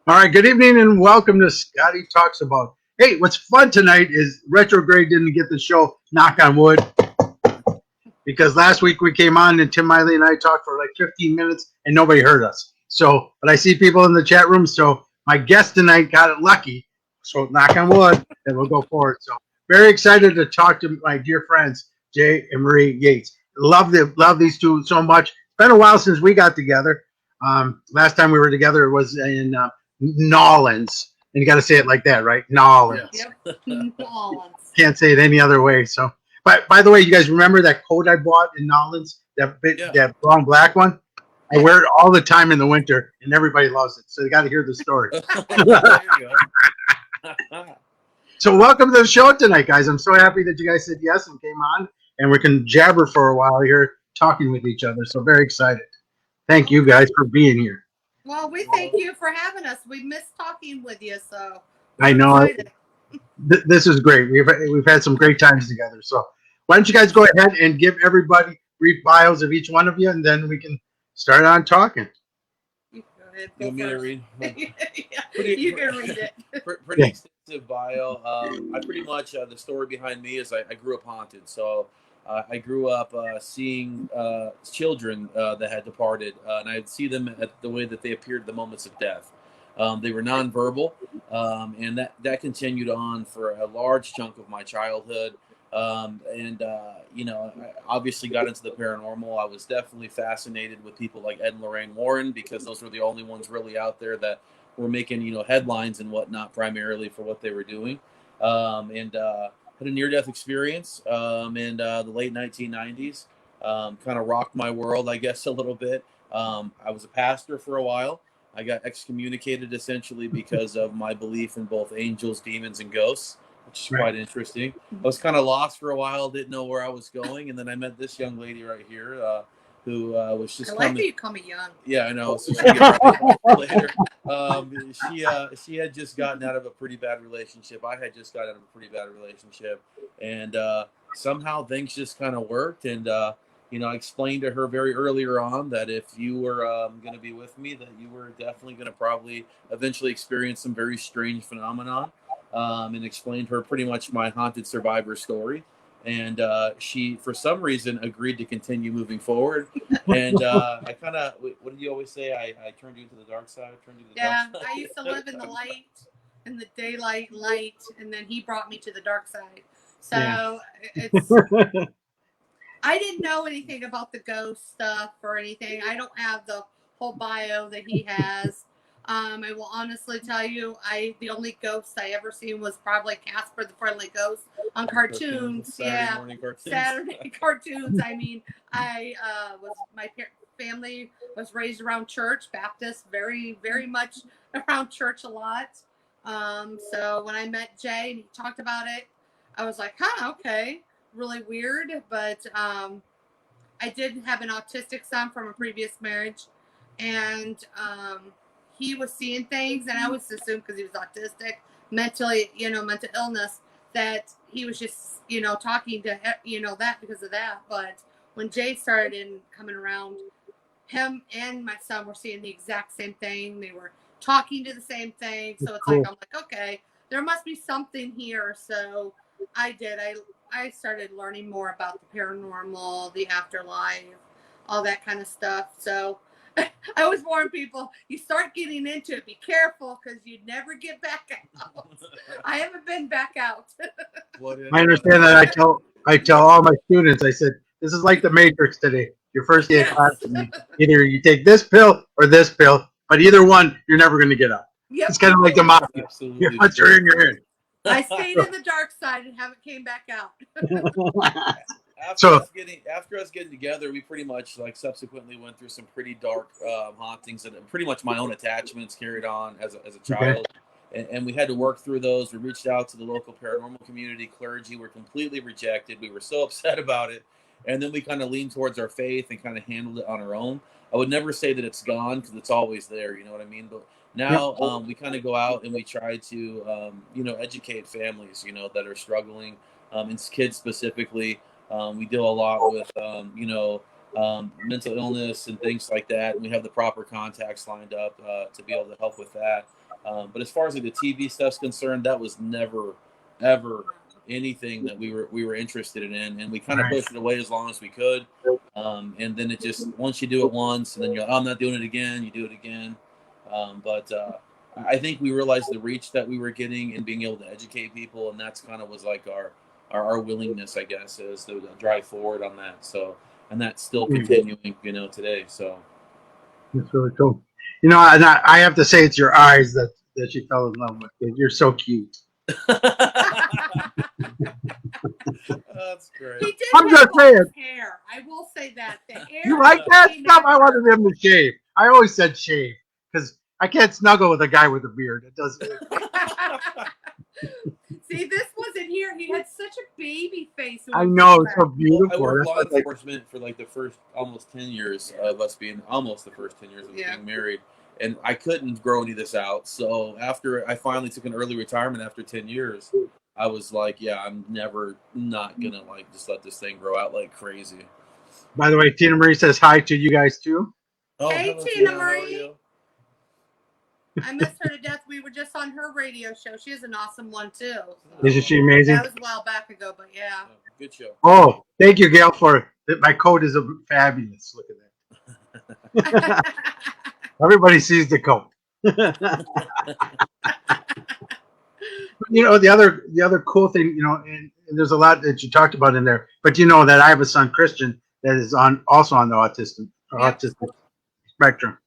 All right, good evening and welcome to Scotty Talks About. Hey, what's fun tonight is Retrograde didn't get the show, knock on wood, because last week we came on and Tim Miley and I talked for like 15 minutes and nobody heard us. So, but I see people in the chat room, so my guest tonight got it lucky. So, knock on wood, and we'll go forward. So, very excited to talk to my dear friends, Jay and Marie Yates. Love these two so much. It's been a while since we got together. Last time we were together was in Nolans. And you got to say it like that, right? Nolans. Yes. Yep. Nolans. Can't say it any other way. So, but by the way, you guys remember that coat I bought in Nolans? That long black one? I wear it all the time in the winter, and everybody loves it. So you got to hear the story. There you go. So welcome to the show tonight, guys. I'm so happy that you guys said yes and came on, and we can jabber for a while here, talking with each other. So very excited. Thank you guys for being here. Well, we thank you for having us. We missed talking with you, so I know this is great. We've had some great times together. So why don't you guys go ahead and give everybody brief bios of each one of you, and then we can start on talking. You go ahead. You want me to read? You can read it. Pretty extensive bio. I pretty much, the story behind me is I grew up haunted. So I grew up seeing children that had departed, and I'd see them at the way that they appeared at the moments of death. They were nonverbal, and that continued on for a large chunk of my childhood. I obviously got into the paranormal. I was definitely fascinated with people like Ed and Lorraine Warren, because those were the only ones really out there that were making, headlines and whatnot, primarily for what they were doing. Had a near-death experience in the late 1990s. Kind of rocked my world, I guess, a little bit. I was a pastor for a while. I got excommunicated essentially because of my belief in both angels, demons, and ghosts, which is quite interesting. I was kind of lost for a while, didn't know where I was going, and then I met this young lady right here who was just I like that you call me young. Yeah, I know. So she'll get later. She had just gotten out of a pretty bad relationship. I had just gotten out of a pretty bad relationship, and somehow things just kind of worked. And I explained to her very earlier on that if you were going to be with me, that you were definitely going to probably eventually experience some very strange phenomenon. And explained her pretty much my haunted survivor story. And she, for some reason, agreed to continue moving forward. And I kind of, what did you always say? I turned you to the dark side. Dark side. I used to live in the light, in the daylight light, and then he brought me to the dark side. So it's. I didn't know anything about the ghost stuff or anything. I don't have the whole bio that he has. I will honestly tell you, the only ghost I ever seen was probably Casper the Friendly Ghost on cartoons. Saturday cartoons. I mean, my family was raised around church, Baptist, very, very much around church a lot. So when I met Jay and he talked about it, I was like, okay, really weird. But I did have an autistic son from a previous marriage, and he was seeing things, and I always assumed because he was autistic, mental illness, that he was just, talking to, that because of that. But when Jay started coming around, him and my son were seeing the exact same thing. They were talking to the same thing. So it's I'm like, okay, there must be something here. So I started learning more about the paranormal, the afterlife, all that kind of stuff. So I always warn people, you start getting into it, be careful, because you'd never get back out. I haven't been back out. I understand that. I tell all my students, I said, this is like the Matrix today. Your first day of class with me. Either you take this pill or this pill, but either one, you're never going to get out. Yep. It's kind of like the mafia. Once you're in, you're in. I stayed in the dark side and haven't came back out. After us getting together, we pretty much subsequently went through some pretty dark hauntings, and pretty much my own attachments carried on as a child. Okay. And we had to work through those. We reached out to the local paranormal community, clergy. Were completely rejected. We were so upset about it. And then we kind of leaned towards our faith and kind of handled it on our own. I would never say that it's gone, because it's always there. You know what I mean? But now we kind of go out and we try to, educate families, that are struggling, and kids specifically. We deal a lot with, mental illness and things like that. And we have the proper contacts lined up to be able to help with that. But as far as like the TV stuff's concerned, that was never, ever anything that we were interested in, and we kind of pushed it away as long as we could. And then it just, once you do it once, and then you're like, oh, I'm not doing it again. You do it again. But I think we realized the reach that we were getting and being able to educate people, and that's kind of was like our willingness, I guess, is to drive forward on that. So, and that's still continuing, today. So That's really cool. And I have to say, it's your eyes that she fell in love with. You're so cute. That's great. He did I'm have just saying. his hair. I will say that the hair. You like that came stuff? I after. wanted him to shave. I always said shave because I can't snuggle with a guy with a beard. It doesn't. See, this wasn't here. He had such a baby face. I know, it's so Well, I beautiful. worked law That's like- enforcement for like the first almost 10 years of us being almost the first 10 years of us being married, and I couldn't grow any of this out. So after I finally took an early retirement after 10 years, I was like, yeah, I'm never not gonna like just let this thing grow out like crazy. By the way, Tina Marie says hi to you guys too. Hey, hello, Tina how are Marie. you? I miss her to death. We were just on her radio show. She has an awesome one too. Isn't she amazing? That was a while back ago, but yeah. Good show. Oh, thank you, Gail, for my coat is fabulous. Look at that. Everybody sees the coat. The other cool thing, and there's a lot that you talked about in there, but that I have a son, Christian, that is also on the autistic spectrum,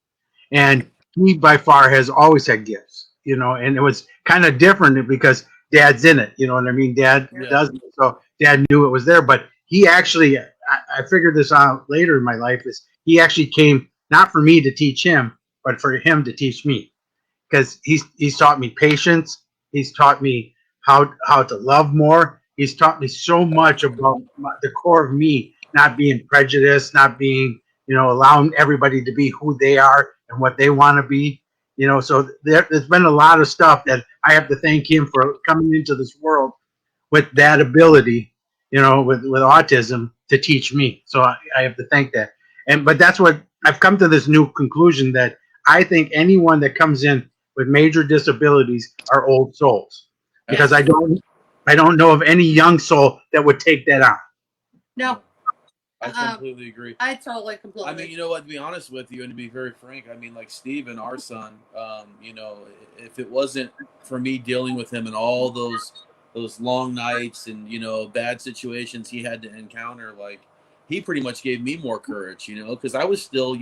and he by far has always had gifts, and it was kind of different because Dad's in it, you know what I mean? Dad does it, so Dad knew it was there, but he actually, I figured this out later in my life, is he actually came not for me to teach him, but for him to teach me, because he's taught me patience. He's taught me how to love more. He's taught me so much about the core of me, not being prejudiced, not being, allowing everybody to be who they are and what they want to be. So there's been a lot of stuff that I have to thank him for coming into this world with that ability, with autism to teach me. So I have to thank that. But that's what I've come to this new conclusion, that I think anyone that comes in with major disabilities are old souls, because I don't know of any young soul that would take that on. No, I completely agree. I completely. I mean, you know what? To be honest with you, and to be very frank, I mean, like Steven, our son, if it wasn't for me dealing with him and all those long nights and bad situations he had to encounter, like he pretty much gave me more courage, because I was still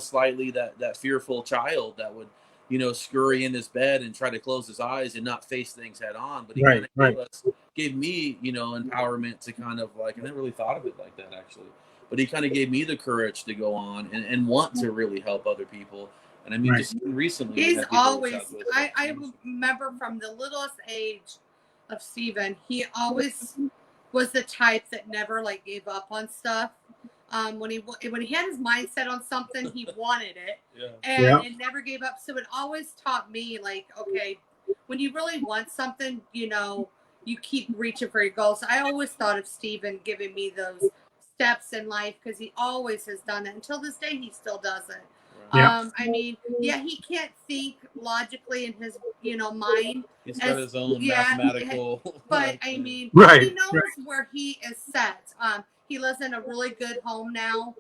slightly that fearful child that would scurry in his bed and try to close his eyes and not face things head on. But he gave me, empowerment to kind of like, I never really thought of it like that actually, but he kind of gave me the courage to go on and want to really help other people. And I mean, just recently, he's always, I remember from the littlest age of Steven, he always was the type that never like gave up on stuff. When he had his mindset on something, he wanted it, and it never gave up. So it always taught me, like, okay, when you really want something, you keep reaching for your goals. I always thought of Steven giving me those steps in life, because he always has done it. Until this day, he still does it. I mean, he can't think logically in his, mind. He's got his own mathematical. But I mean, he knows where he is set. He lives in a really good home now,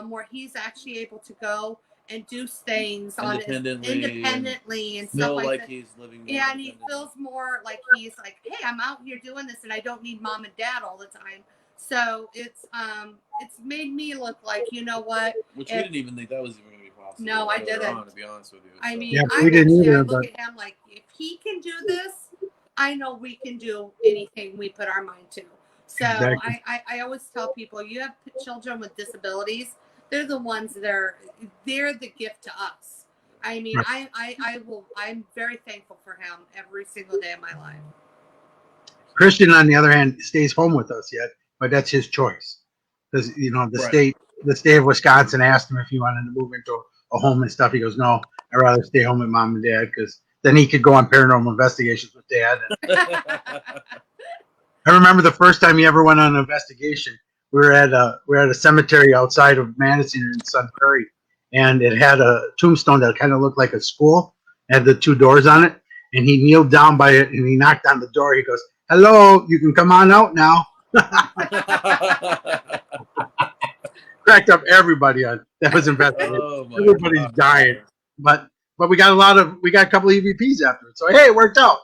where he's actually able to go and do things independently and stuff like that. He's living. Yeah, and he feels more like he's like, hey, I'm out here doing this, and I don't need mom and dad all the time. So it's made me look like, you know what? Which we didn't even think that was even going to be possible. No, I didn't. To be honest with you, I mean, we didn't either. I look at him like, if he can do this, I know we can do anything we put our mind to. So exactly. I always tell people, you have children with disabilities, they're the ones that they're the gift to us. I mean, I'm very thankful for him every single day of my life. Christian, on the other hand, stays home with us yet, but that's his choice, because the state of Wisconsin asked him if he wanted to move into a home and stuff. He goes, no, I'd rather stay home with mom and dad, because then he could go on paranormal investigations with dad. I remember the first time he ever went on an investigation. We were at a cemetery outside of Madison in Sun Prairie, and it had a tombstone that kind of looked like a school. had the 2 doors on it, and he kneeled down by it and he knocked on the door. He goes, "Hello, you can come on out now." Cracked up everybody on that was investigated. Oh my Everybody's God. dying, but we got a couple of EVPs after it, so hey, it worked out.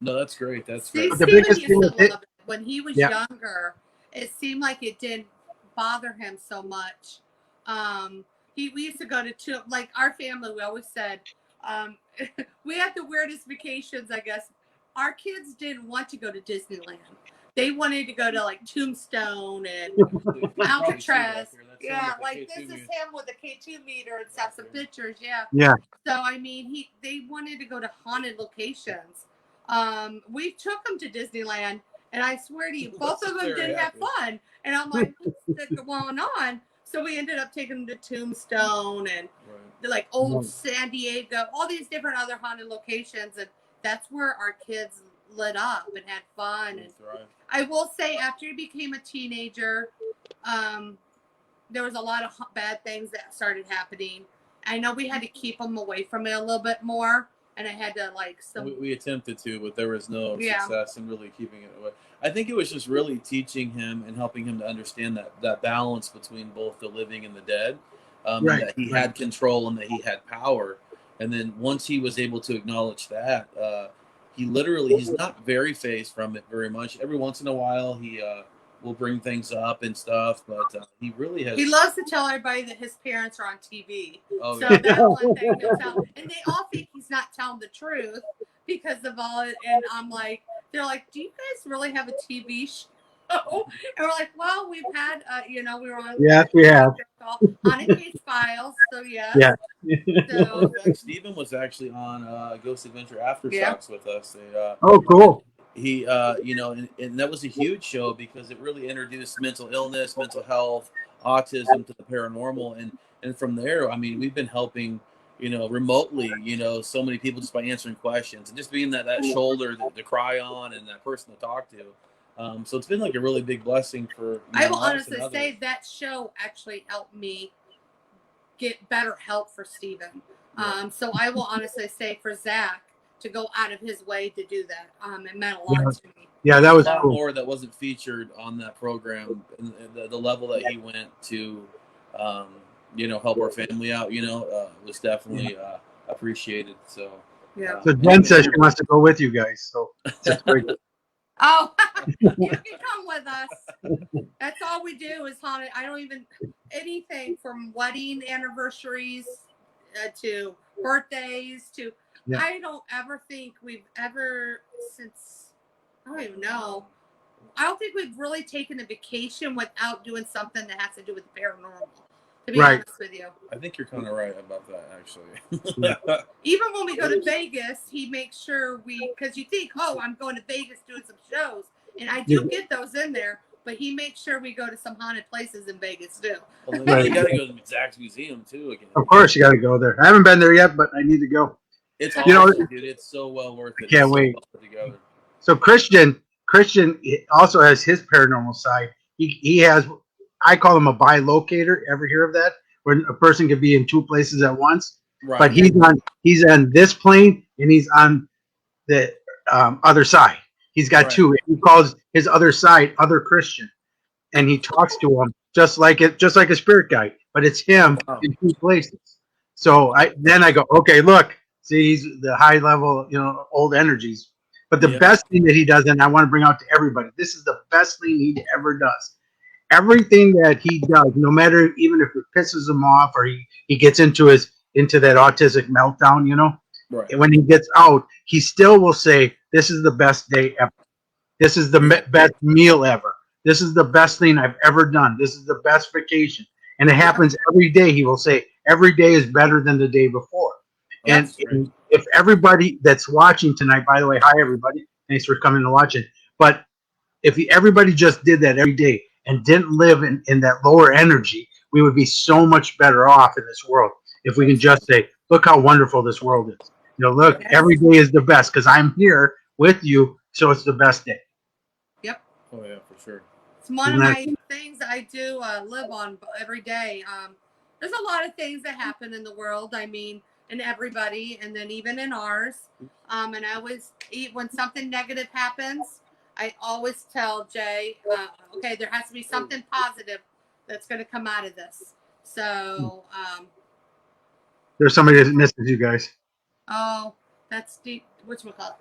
No, that's great. That's See, great. But the Steven biggest used thing to with it, love it. When he was yeah, younger, it seemed like it didn't bother him so much. We used to go to like our family. We always said we had the weirdest vacations. I guess our kids didn't want to go to Disneyland. They wanted to go to like Tombstone and Alcatraz. Yeah, like this is him with a K2 meter and stuff. Some pictures. Yeah. yeah, So I mean, they wanted to go to haunted locations. We took them to Disneyland, and I swear to you, both of them didn't have fun. And I'm like, what's going on? So we ended up taking them to Tombstone and like old San Diego, all these different other haunted locations, and that's where our kids lit up and had fun. And I will say, after he became a teenager, there was a lot of bad things that started happening. I know we had to keep him away from it a little bit more, and I had to like we attempted to, but there was no success in really keeping it away. I think it was just really teaching him and helping him to understand that balance between both the living and the dead, and that he had control and that he had power. And then once he was able to acknowledge that, he's not very phased from it very much. Every once in a while, he will bring things up and stuff, but he really has. He loves to tell everybody that his parents are on TV. Oh, so that one thing he'll tell, and they all think he's not telling the truth because of all it. And I'm like, they're like, "Do you guys really have a TV show?" And we're like, "Well, we've had, we were on. Yes, we have. Haunted Case Files, so yes." Yeah. So, in fact, Stephen was actually on Ghost Adventure Aftershocks with us. Oh, cool. He, and that was a huge show because it really introduced mental illness, mental health, autism to the paranormal, and from there, I mean, we've been helping, remotely, so many people just by answering questions and just being that shoulder to cry on and that person to talk to. So it's been like a really big blessing for. I will honestly say that show actually helped me get better help for Stephen. So I will honestly say for Zach to go out of his way to do that, it meant a lot to me. Yeah, that was a lot cool. more that wasn't featured on that program, and the level that he went to, help our family out, was definitely appreciated. So yeah. So Jen says she wants to go with you guys. So that's great. Oh, you can come with us. That's all we do is haunted. I don't even anything from wedding anniversaries to birthdays to. Yeah. I don't ever think we've ever since. I don't even know. I don't think we've really taken a vacation without doing something that has to do with the paranormal. To be honest with you, I think you're kind of right about that, actually. Even when we go to Vegas, he makes sure because you think, oh, I'm going to Vegas doing some shows, and I do get those in there, but he makes sure we go to some haunted places in Vegas too. Well, you got to go to Zach's museum too again. Of course, you got to go there. I haven't been there yet, but I need to go. It's awesome, dude. It's so well worth it. I can't wait. Well together. So Christian also has his paranormal side. He has, I call him a bilocator. Ever hear of that? Where a person could be in 2 places at once. Right. But he's on this plane and he's on the other side. He's got 2. He calls his other side Other Christian, and he talks to him just like a spirit guide. But it's him in 2 places. So I go, okay, look, see, he's the high level, old energies. But the best thing that he does, and I want to bring out to everybody, this is the best thing he ever does. Everything that he does, no matter even if it pisses him off or he gets into that autistic meltdown, when he gets out, he still will say, "This is the best day ever. This is the best meal ever. This is the best thing I've ever done. This is the best vacation." And it happens every day. He will say, "Every day is better than the day before." And if everybody that's watching tonight, by the way, hi everybody, thanks for coming and watching. But if everybody just did that every day and didn't live in that lower energy, we would be so much better off in this world. If we can just say, "Look how wonderful this world is. Look, every day is the best because I'm here with you, so it's the best day." Yep. Oh yeah, for sure. It's one of my things I do live on every day. There's a lot of things that happen in the world. I mean, in everybody, and then even in ours. And I always, when something negative happens, I always tell Jay, okay, there has to be something positive that's going to come out of this. So, There's somebody that misses you guys. oh, that's deep. Whatchamacallit?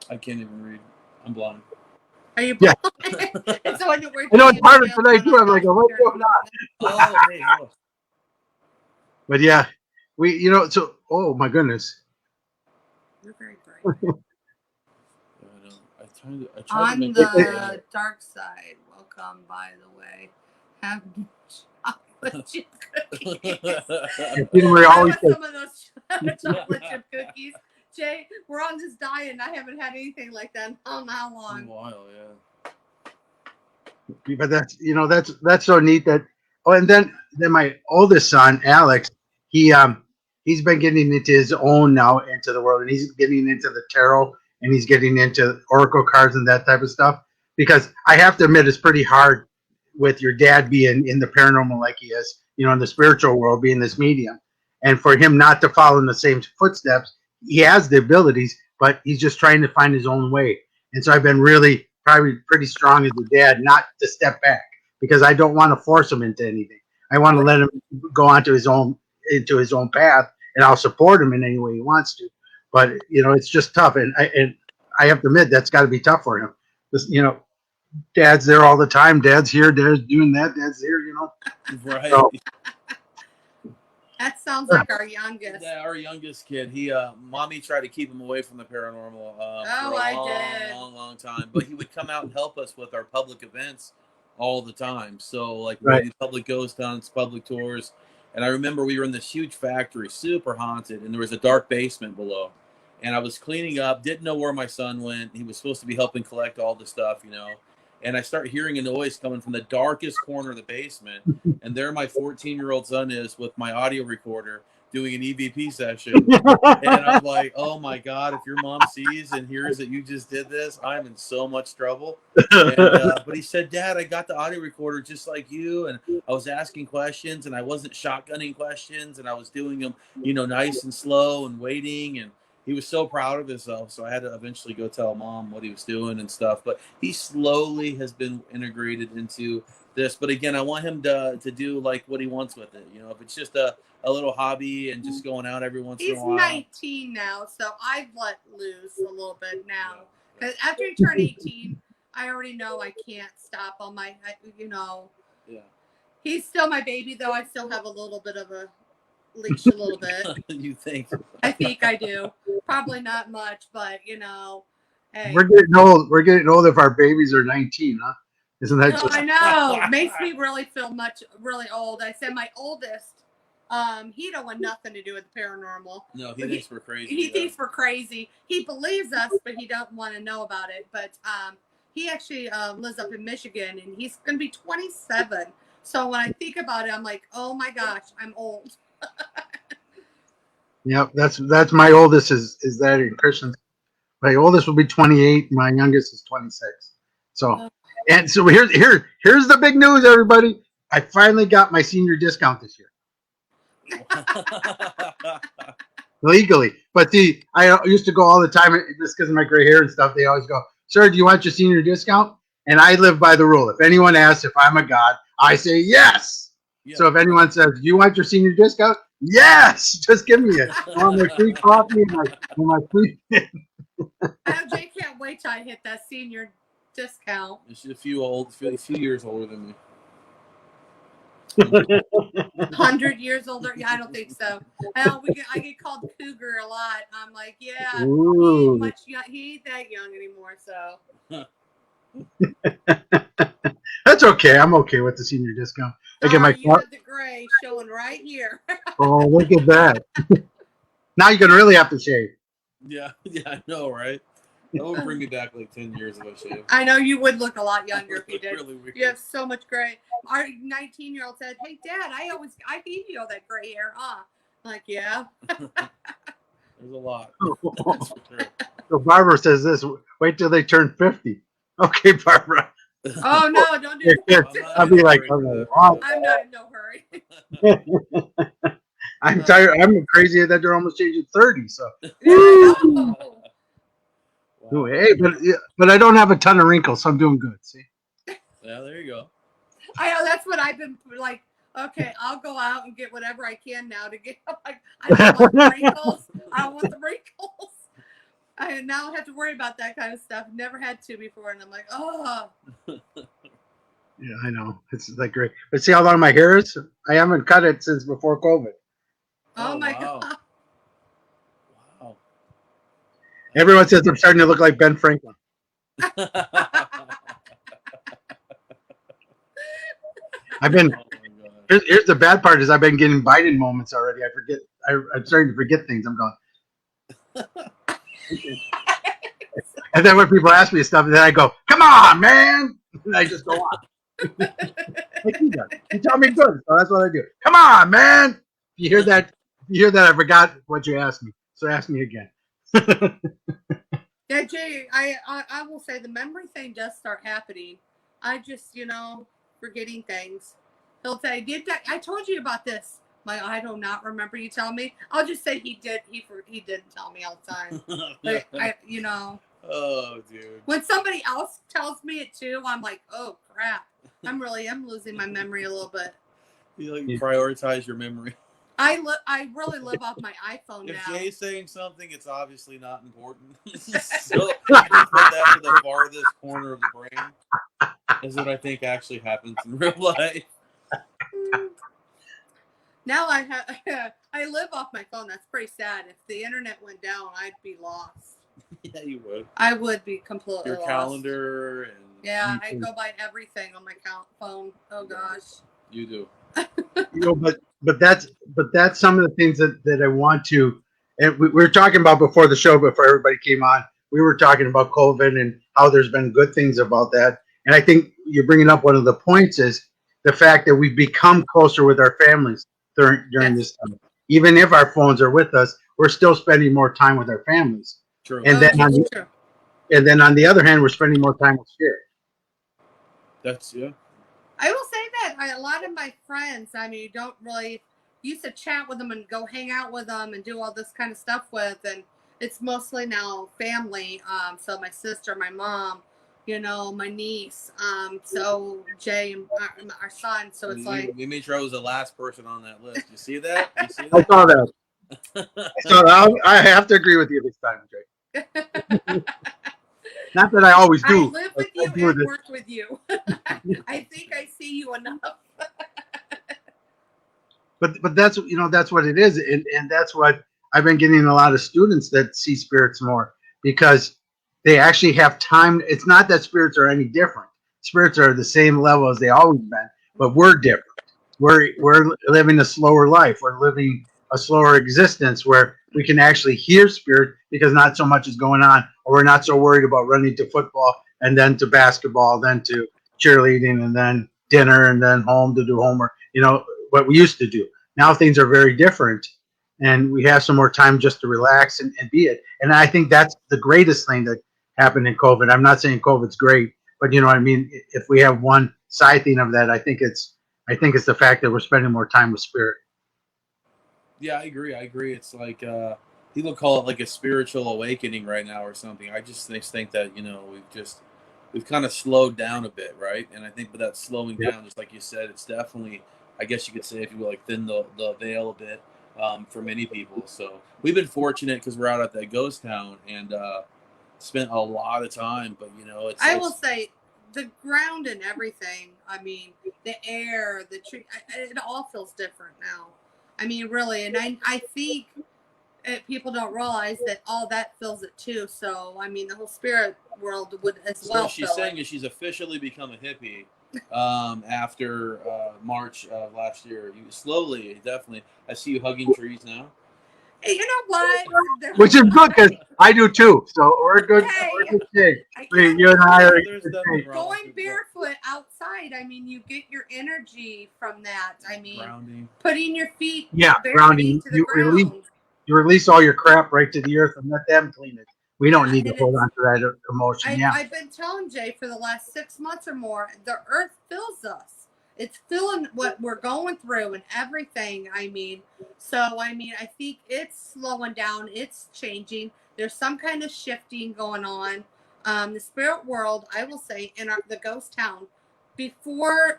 I can't even read. I'm blind. Are you Yeah. It's so we're I know it's harder tonight too. I'm like, what's going on? Oh, hey, oh. But yeah, so, oh my goodness. You're very bright. I tried to On make the dark side, welcome, by the way. Have chocolate chip cookies. We I always want say, some of those chocolate chip cookies. Jay, we're on this diet and I haven't had anything like that in how a long. while, yeah. but that's so neat that. Oh, and then my oldest son, Alex, he's been getting into his own now into the world, and he's getting into the tarot, and he's getting into oracle cards and that type of stuff. Because I have to admit, it's pretty hard with your dad being in the paranormal like he is, in the spiritual world, being this medium, and for him not to follow in the same footsteps. He has the abilities, but he's just trying to find his own way. And so I've been really probably pretty strong as a dad not to step back, because I don't want to force him into anything. I want to let him go onto his own path, and I'll support him in any way he wants to. But it's just tough, and I have to admit that's got to be tough for him. This, Dad's there all the time. Dad's here. Dad's doing that. Dad's here. Right. So, That sounds like our youngest. Yeah, our youngest kid. Mommy tried to keep him away from the paranormal for a long time. But he would come out and help us with our public events all the time. So, like, we do public ghost hunts, public tours. And I remember we were in this huge factory, super haunted, and there was a dark basement below. And I was cleaning up, didn't know where my son went. He was supposed to be helping collect all the stuff, And I start hearing a noise coming from the darkest corner of the basement. And there my 14-year-old son is with my audio recorder doing an EVP session. And I'm like, oh my God, if your mom sees and hears that you just did this, I'm in so much trouble. But he said, Dad, I got the audio recorder just like you. And I was asking questions, and I wasn't shotgunning questions, and I was doing them, nice and slow and waiting. And he was so proud of himself. So I had to eventually go tell Mom what he was doing and stuff. But he slowly has been integrated into this. But again, I want him to do like what he wants with it. If it's just a little hobby and just going out every once in a while. He's 19 now, so I've let loose a little bit now. Because after he turned 18, I already know I can't stop on my, Yeah. He's still my baby, though. I still have a little bit of a leash a little bit. You think? I think I do. Probably not much, but hey. We're getting old. We're getting old if our babies are 19, huh? Isn't that just? I know. Makes me really feel really old. I said my oldest, he don't want nothing to do with the paranormal. No, he thinks we're crazy. He thinks we're crazy. He believes us, but he don't want to know about it. But he actually lives up in Michigan, and he's going to be 27. So when I think about it, I'm like, oh my gosh, I'm old. Yep, that's my oldest is that in Christian. My oldest will be 28. My youngest is 26. So, and so here's the big news, everybody. I finally got my senior discount this year. Legally. But see, I used to go all the time, just because of my gray hair and stuff. They always go, sir, do you want your senior discount? And I live by the rule. If anyone asks if I'm a god, I say yes. Yeah. So if anyone says, do you want your senior discount? Yes. Just give me it. I want my free coffee and my free. Jay can't wait till I hit that senior discount. She's a few years older than me. 100 years older? Yeah, I don't think so. I get called cougar a lot. I'm like, yeah, he ain't that young anymore. So that's okay. I'm okay with the senior discount. I get my you have the gray showing right here. Oh, look at that! Now you're gonna really have to shave. Yeah, I know, right? That would bring me back like 10 years if I shaved. I know you would look a lot younger if you did. Really weird. You have so much gray. Our 19-year-old said, "Hey, Dad, I gave you all that gray hair, huh?" I'm like, yeah. There's a lot. So Barbara says this: wait till they turn 50. Okay, Barbara. Oh no, don't do that. I'll be like, I'm not in no hurry. I'm tired. I'm crazy that they're almost changing 30. So, I know. ooh, hey, but I don't have a ton of wrinkles, so I'm doing good. See, Yeah, there you go. I know that's what I've been like. Okay, I'll go out and get whatever I can now to get. Like, I don't want the wrinkles. I don't want the wrinkles. I now have to worry about that kind of stuff. Never had to before, and I'm like, oh. yeah, I know it's like great. But see how long my hair is? I haven't cut it since before COVID. Oh my wow. god. Wow. Everyone says I'm starting to look like Ben Franklin. I've been. Oh my God. Here's the bad part: is I've been getting Biden moments already. I forget. I'm starting to forget things. I'm going. And then when people ask me stuff, then I go, "Come on, man!" And I just go on. Like he does. You tell me good, so that's what I do. Come on, man! If you hear that? I forgot what you asked me, so ask me again. Yeah, Jay, I will say the memory thing does start happening. I just, forgetting things. He'll say, "Did that? I told you about this." I do not remember you telling me. I'll just say he did. He didn't tell me all the time. But Oh, dude. when somebody else tells me it too, I'm like, oh crap. I'm losing my memory a little bit. You prioritize your memory. I really live off my iPhone If now. Jay's saying something, it's obviously not important. So you put that to the farthest corner of the brain. Is what I think actually happens in real life. Now I live off my phone. That's pretty sad. If the internet went down, I'd be lost. Yeah, you would. I would be completely Your lost. calendar and Yeah, I go by everything on my phone. Oh gosh. you do. But that's some of the things that I want to. And we were talking about before the show, before everybody came on. We were talking about COVID and how there's been good things about that. And I think you're bringing up one of the points is the fact that we've become closer with our families during this time. Even if our phones are with us, we're still spending more time with our families. True. And then on the other hand, we're spending more time with spirit. That's yeah. I will say that a lot of my friends, don't really used to chat with them and go hang out with them and do all this kind of stuff with, and it's mostly now family. So my sister, my mom, my niece. So Jay and our son. So it's like we made sure I was the last person on that list. You see that? I saw that. So I have to agree with you this time, Jay. Not that I always do. I live with you and work with you. I think I see you enough. But that's that's what it is, and that's what I've been getting a lot of students that see spirits more because they actually have time. It's not that spirits are any different. Spirits are the same level as they always been, but we're different. We're living a slower life. We're living a slower existence where we can actually hear spirit because not so much is going on, or we're not so worried about running to football and then to basketball, then to cheerleading, and then dinner, and then home to do homework. What we used to do. Now things are very different, and we have some more time just to relax and be it. And I think that's the greatest thing that happened in COVID. I'm not saying COVID's great, but you know what I mean. If we have one side thing of that, I think it's the fact that we're spending more time with spirit. Yeah, I agree. It's like people call it like a spiritual awakening right now or something. I just think that we've kind of slowed down a bit, right? And I think with that slowing down, just like you said, it's definitely, I guess you could say, if you will, like thin the veil a bit for many people. So we've been fortunate because we're out at that ghost town and spent a lot of time. But I will say the ground and everything. The air, the tree, it all feels different now. Really, and I think people don't realize that all that feels it too. So the whole spirit world would as well. What she's saying is she's officially become a hippie after March of last year. You slowly, definitely. I see you hugging trees now. Hey, you know what? Which is good because I do too. So we're good. Hey, we're good shape. You and I are going barefoot outside. You get your energy from that. Grounding. Putting your feet grounding. To the ground. You release all your crap right to the earth and let them clean it. We don't need to hold on to that emotion. I've been telling Jay for the last 6 months or more, the earth fills us. It's filling what we're going through and everything. So I mean, I think it's slowing down. It's changing. There's some kind of shifting going on. The spirit world, I will say, in the ghost town, before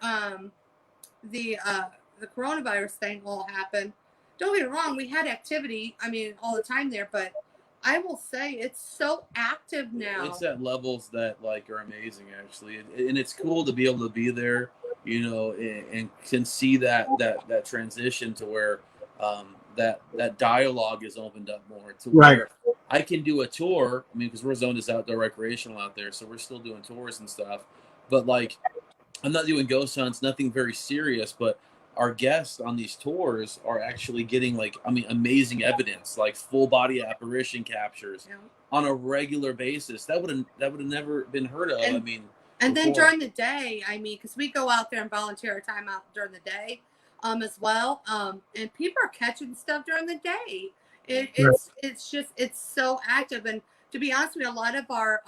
the uh, the coronavirus thing all happened. Don't get me wrong, we had activity. I mean, all the time there, but I will say it's so active now. It's at levels that like are amazing, actually, and it's cool to be able to be there, you know, and can see that transition to where that dialogue is opened up more to where I can do a tour. I mean, because we're zoned as outdoor recreational out there, so we're still doing tours and stuff. But like, I'm not doing ghost hunts, nothing very serious, but our guests on these tours are actually getting like, I mean, amazing evidence, like full body apparition captures on a regular basis. That would have never been heard of. And, I mean, and before. then during the day, I mean, because we go out there and volunteer our time out during the day, as well. And people are catching stuff during the day. It's just it's so active. And to be honest with you, a lot of our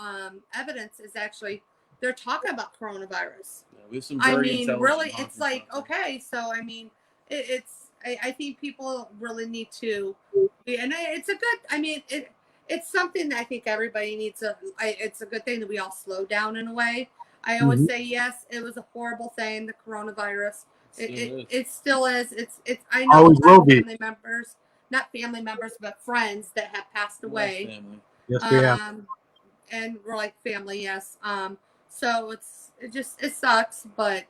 evidence is actually they're talking about coronavirus. Yeah, we have some I very mean, intelligent really, it's like haunters out okay. So I mean, I think people really need to, and it's a good. I mean, it's something that I think everybody needs to. It's a good thing that we all slow down in a way. I always say yes. It was a horrible thing, the coronavirus. It still is. It's. I know Always a lot will of be. family members, not family members, but friends that have passed away. family. Yes, we have. And we're like family, yes. So it sucks, but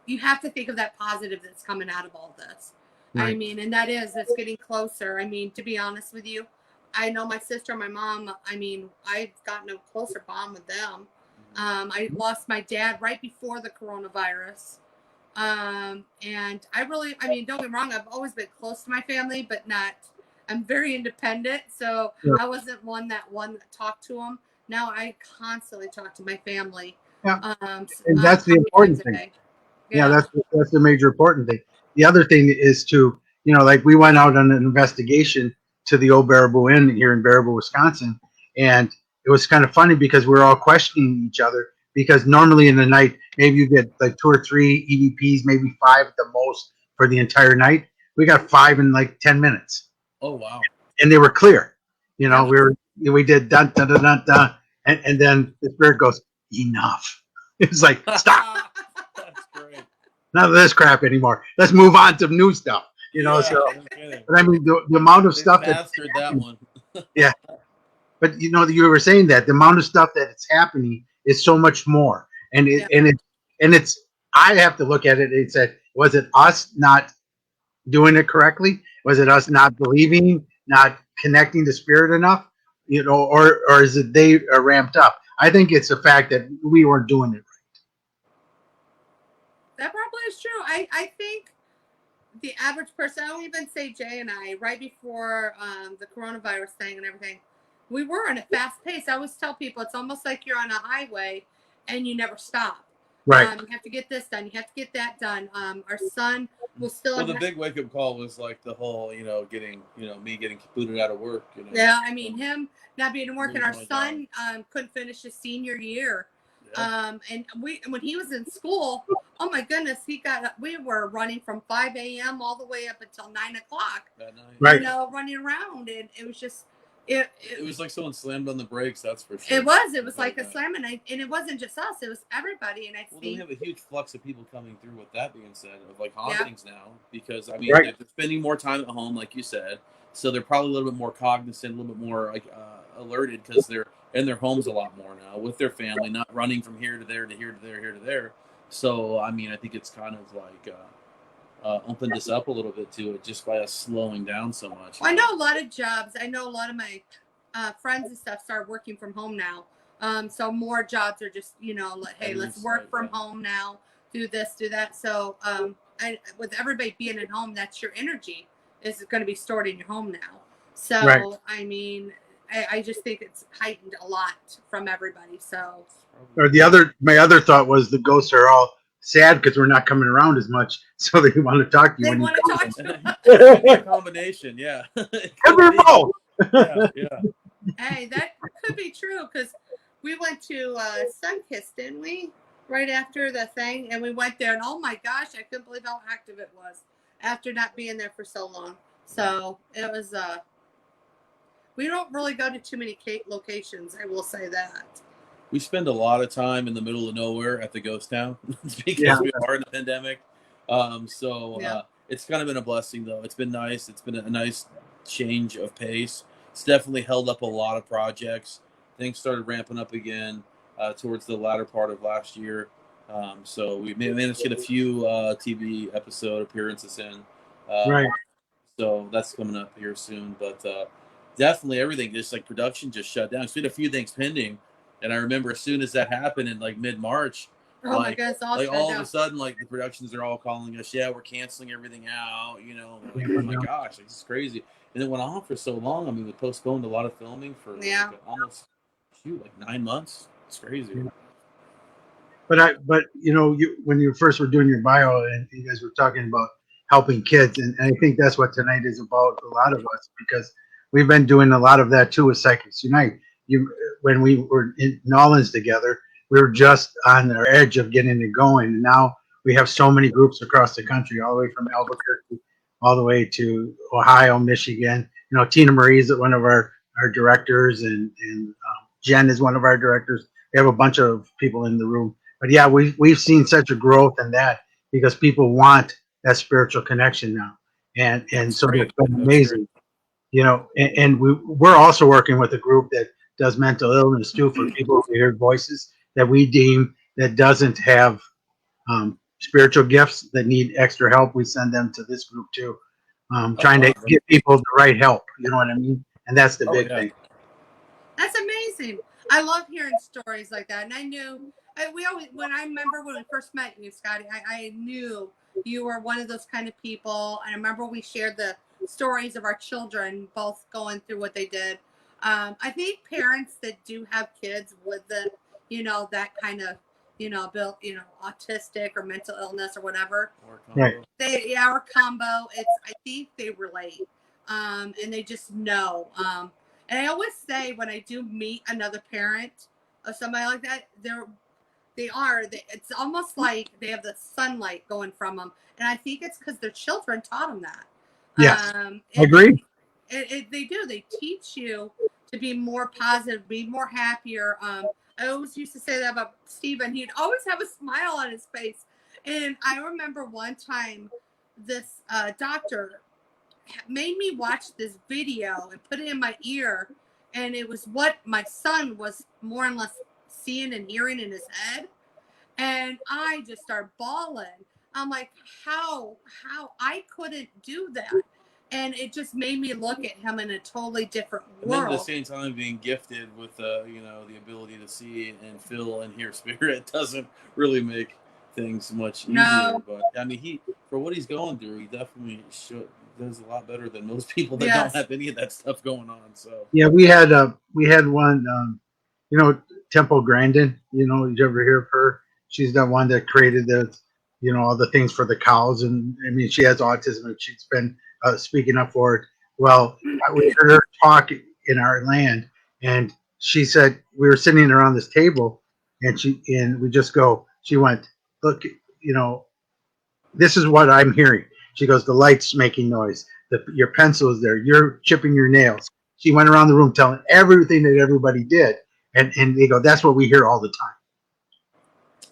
you have to think of that positive that's coming out of all this. Right. I mean, and it's getting closer. I mean, to be honest with you, I know my sister and my mom, I mean, I've gotten a closer bond with them. I lost my dad right before the coronavirus. And I mean, don't get me wrong, I've always been close to my family, but I'm very independent. So I wasn't one that talked to them. Now I constantly talk to my family. Yeah. And that's the important thing. Yeah, that's the major important thing. The other thing is to, you know, like we went out on an investigation to the old Baraboo Inn here in Baraboo, Wisconsin, and it was kind of funny because we were all questioning each other because normally in the night maybe you get like 2 or 3 EVPs, maybe 5 at the most for the entire night. We got 5 in like 10 minutes. Oh wow! And they were clear. You know, we did dun dun dun dun dun, and then the spirit goes enough. It's like stop. That's great. None of this crap anymore. Let's move on to new stuff. You know, but I mean the amount of stuff mastered that one. Yeah, but you know, you were saying that the amount of stuff that it's happening is so much more, and it's. I have to look at it and say, was it us not doing it correctly? Was it us not believing, not connecting to spirit enough? You know, or is it they are ramped up? I think it's the fact that we weren't doing it. That probably is true. I think the average person, I'll even say Jay and I, right before the coronavirus thing and everything, we were in a fast pace. I always tell people it's almost like you're on a highway and you never stop. Right. You have to get this done. You have to get that done. Our son will still. Well, the big wake up call was like the whole, you know, me getting booted out of work. You know? Yeah, I mean him not being in work, and our son couldn't finish his senior year. Yeah. And when he was in school, oh my goodness, we were running from 5 a.m. all the way up until 9 o'clock. That night. Right. You know, running around, and it was just. It was like someone slammed on the brakes. That's for sure. It was like a slam, and it wasn't just us; it was everybody. And we have a huge flux of people coming through. With that being said, of like hauntings now, because I mean, they're spending more time at home, like you said, so they're probably a little bit more cognizant, a little bit more like alerted because they're in their homes a lot more now with their family, not running from here to there to here to there, here to there. So I mean, I think it's kind of like. Opened us up a little bit to it just by us slowing down so much. Well, I know a lot of jobs. I know a lot of my friends and stuff started working from home now. So more jobs are just, you know, like, hey, let's work from home now. Do this, do that. So with everybody being at home, that's your energy is going to be stored in your home now. So, I mean, I just think it's heightened a lot from everybody. So. Or my other thought was the ghosts are all sad because we're not coming around as much, so they want to talk to you. They want to talk to you. A combination, yeah. Yeah. Hey, that could be true because we went to Sunkist, didn't we? Right after the thing, and we went there, and oh my gosh, I couldn't believe how active it was after not being there for so long. So it was. We don't really go to too many locations. I will say that. We spend a lot of time in the middle of nowhere at the ghost town because Yeah. we are in a pandemic. It's kind of been a blessing, though. It's been nice. It's been a nice change of pace. It's definitely held up a lot of projects. Things started ramping up again towards the latter part of last year. So we managed to get a few TV episode appearances in. Right. So that's coming up here soon. But definitely everything, just like production just shut down. So we had a few things pending. And I remember as soon as that happened in like mid-March, Oh my goodness! all of a sudden, like the productions are all calling us, yeah, we're canceling everything out. Like, oh my gosh, like, this is crazy. And it went on for so long. I mean, we postponed a lot of filming for like, almost 9 months. It's crazy. Yeah. But when you first were doing your bio and you guys were talking about helping kids, and I think that's what tonight is about. A lot of us, because we've been doing a lot of that too with Psychics Unite. When we were in Nolans together, we were just on the edge of getting it going. And now we have so many groups across the country, all the way from Albuquerque, all the way to Ohio, Michigan. Tina Marie is one of our directors, and Jen is one of our directors. We have a bunch of people in the room. But yeah, we've seen such a growth in that because people want that spiritual connection now. And so it's been amazing. And we're also working with a group that does mental illness too, for people who hear voices that we deem that doesn't have spiritual gifts, that need extra help. We send them to this group too, trying to get people the right help. You know what I mean? And that's the big thing. That's amazing. I love hearing stories like that. And I knew when I remember when we first met you, Scotty, I knew you were one of those kind of people. And I remember we shared the stories of our children both going through what they did. I think parents that do have kids with that kind of built autistic or mental illness or whatever, right? Or combo. I think they relate, and they just know. And I always say when I do meet another parent of somebody like that, it's almost like they have the sunlight going from them, and I think it's because their children taught them that. Yes, I agree. They do. They teach you to be more positive, be more happier. I always used to say that about Stephen. He'd always have a smile on his face. And I remember one time this doctor made me watch this video and put it in my ear. And it was what my son was more or less seeing and hearing in his head. And I just started bawling. I'm like, how I couldn't do that. And it just made me look at him in a totally different world. And then at the same time, being gifted with the ability to see and feel and hear spirit doesn't really make things much easier. No. But I mean, for what he's going through, he definitely does a lot better than most people that don't have any of that stuff going on. So yeah, we had one, Temple Grandin. Did you ever hear of her? She's the one that created all the things for the cows, and I mean, she has autism, and she's been speaking up for it. Well, we heard her talk in our land, and she said we were sitting around this table, and we just go. She went, look, this is what I'm hearing. She goes, the light's making noise. Your pencil is there. You're chipping your nails. She went around the room telling everything that everybody did, and they go, that's what we hear all the time.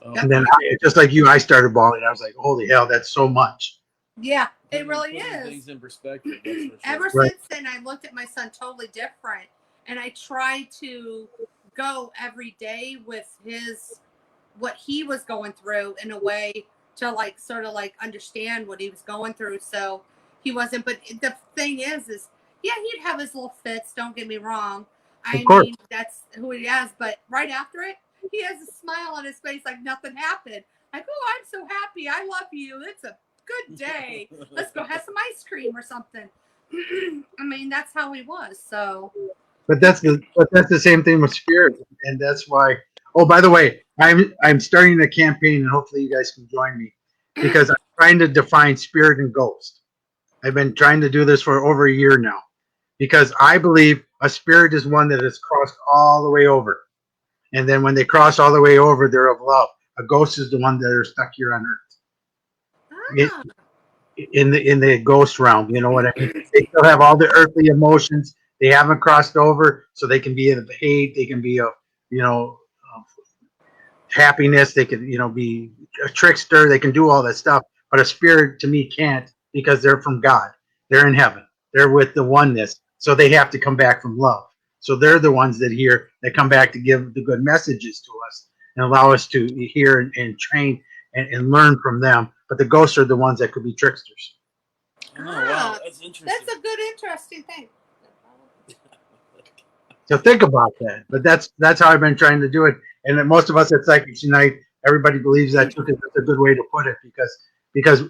Oh. And then just like you, I started bawling. I was like, holy hell, that's so much. Yeah, it really is. Things in perspective. That's for sure. Ever since then, I looked at my son totally different, and I try to go every day with what he was going through in a way to sort of understand what he was going through. So he wasn't. But the thing is yeah, he'd have his little fits. Don't get me wrong. I mean, that's who he is. But right after it, he has a smile on his face like nothing happened. Like, oh, I'm so happy. I love you. It's a good day. Let's go have some ice cream or something. I mean, that's how he was. So, but that's the same thing with spirit, and that's why. Oh, by the way, I'm starting a campaign, and hopefully you guys can join me, because I'm trying to define spirit and ghost. I've been trying to do this for over a year now, because I believe a spirit is one that has crossed all the way over, and then when they cross all the way over, they're of love. A ghost is the one that are stuck here on earth. in the ghost realm. You know what I mean? They still have all the earthly emotions. They haven't crossed over, so they can be a hate. They can be a you know happiness. They can be a trickster. They can do all that stuff. But a spirit to me can't because they're from God. They're in heaven. They're with the oneness. So they have to come back from love. So they're the ones that come back to give the good messages to us and allow us to hear and train and learn from them. But the ghosts are the ones that could be tricksters. Oh wow, that's interesting. That's a good, interesting thing. So think about that. But that's how I've been trying to do it. And then most of us at Psychics Unite, everybody believes that too, because that's a good way to put it. Because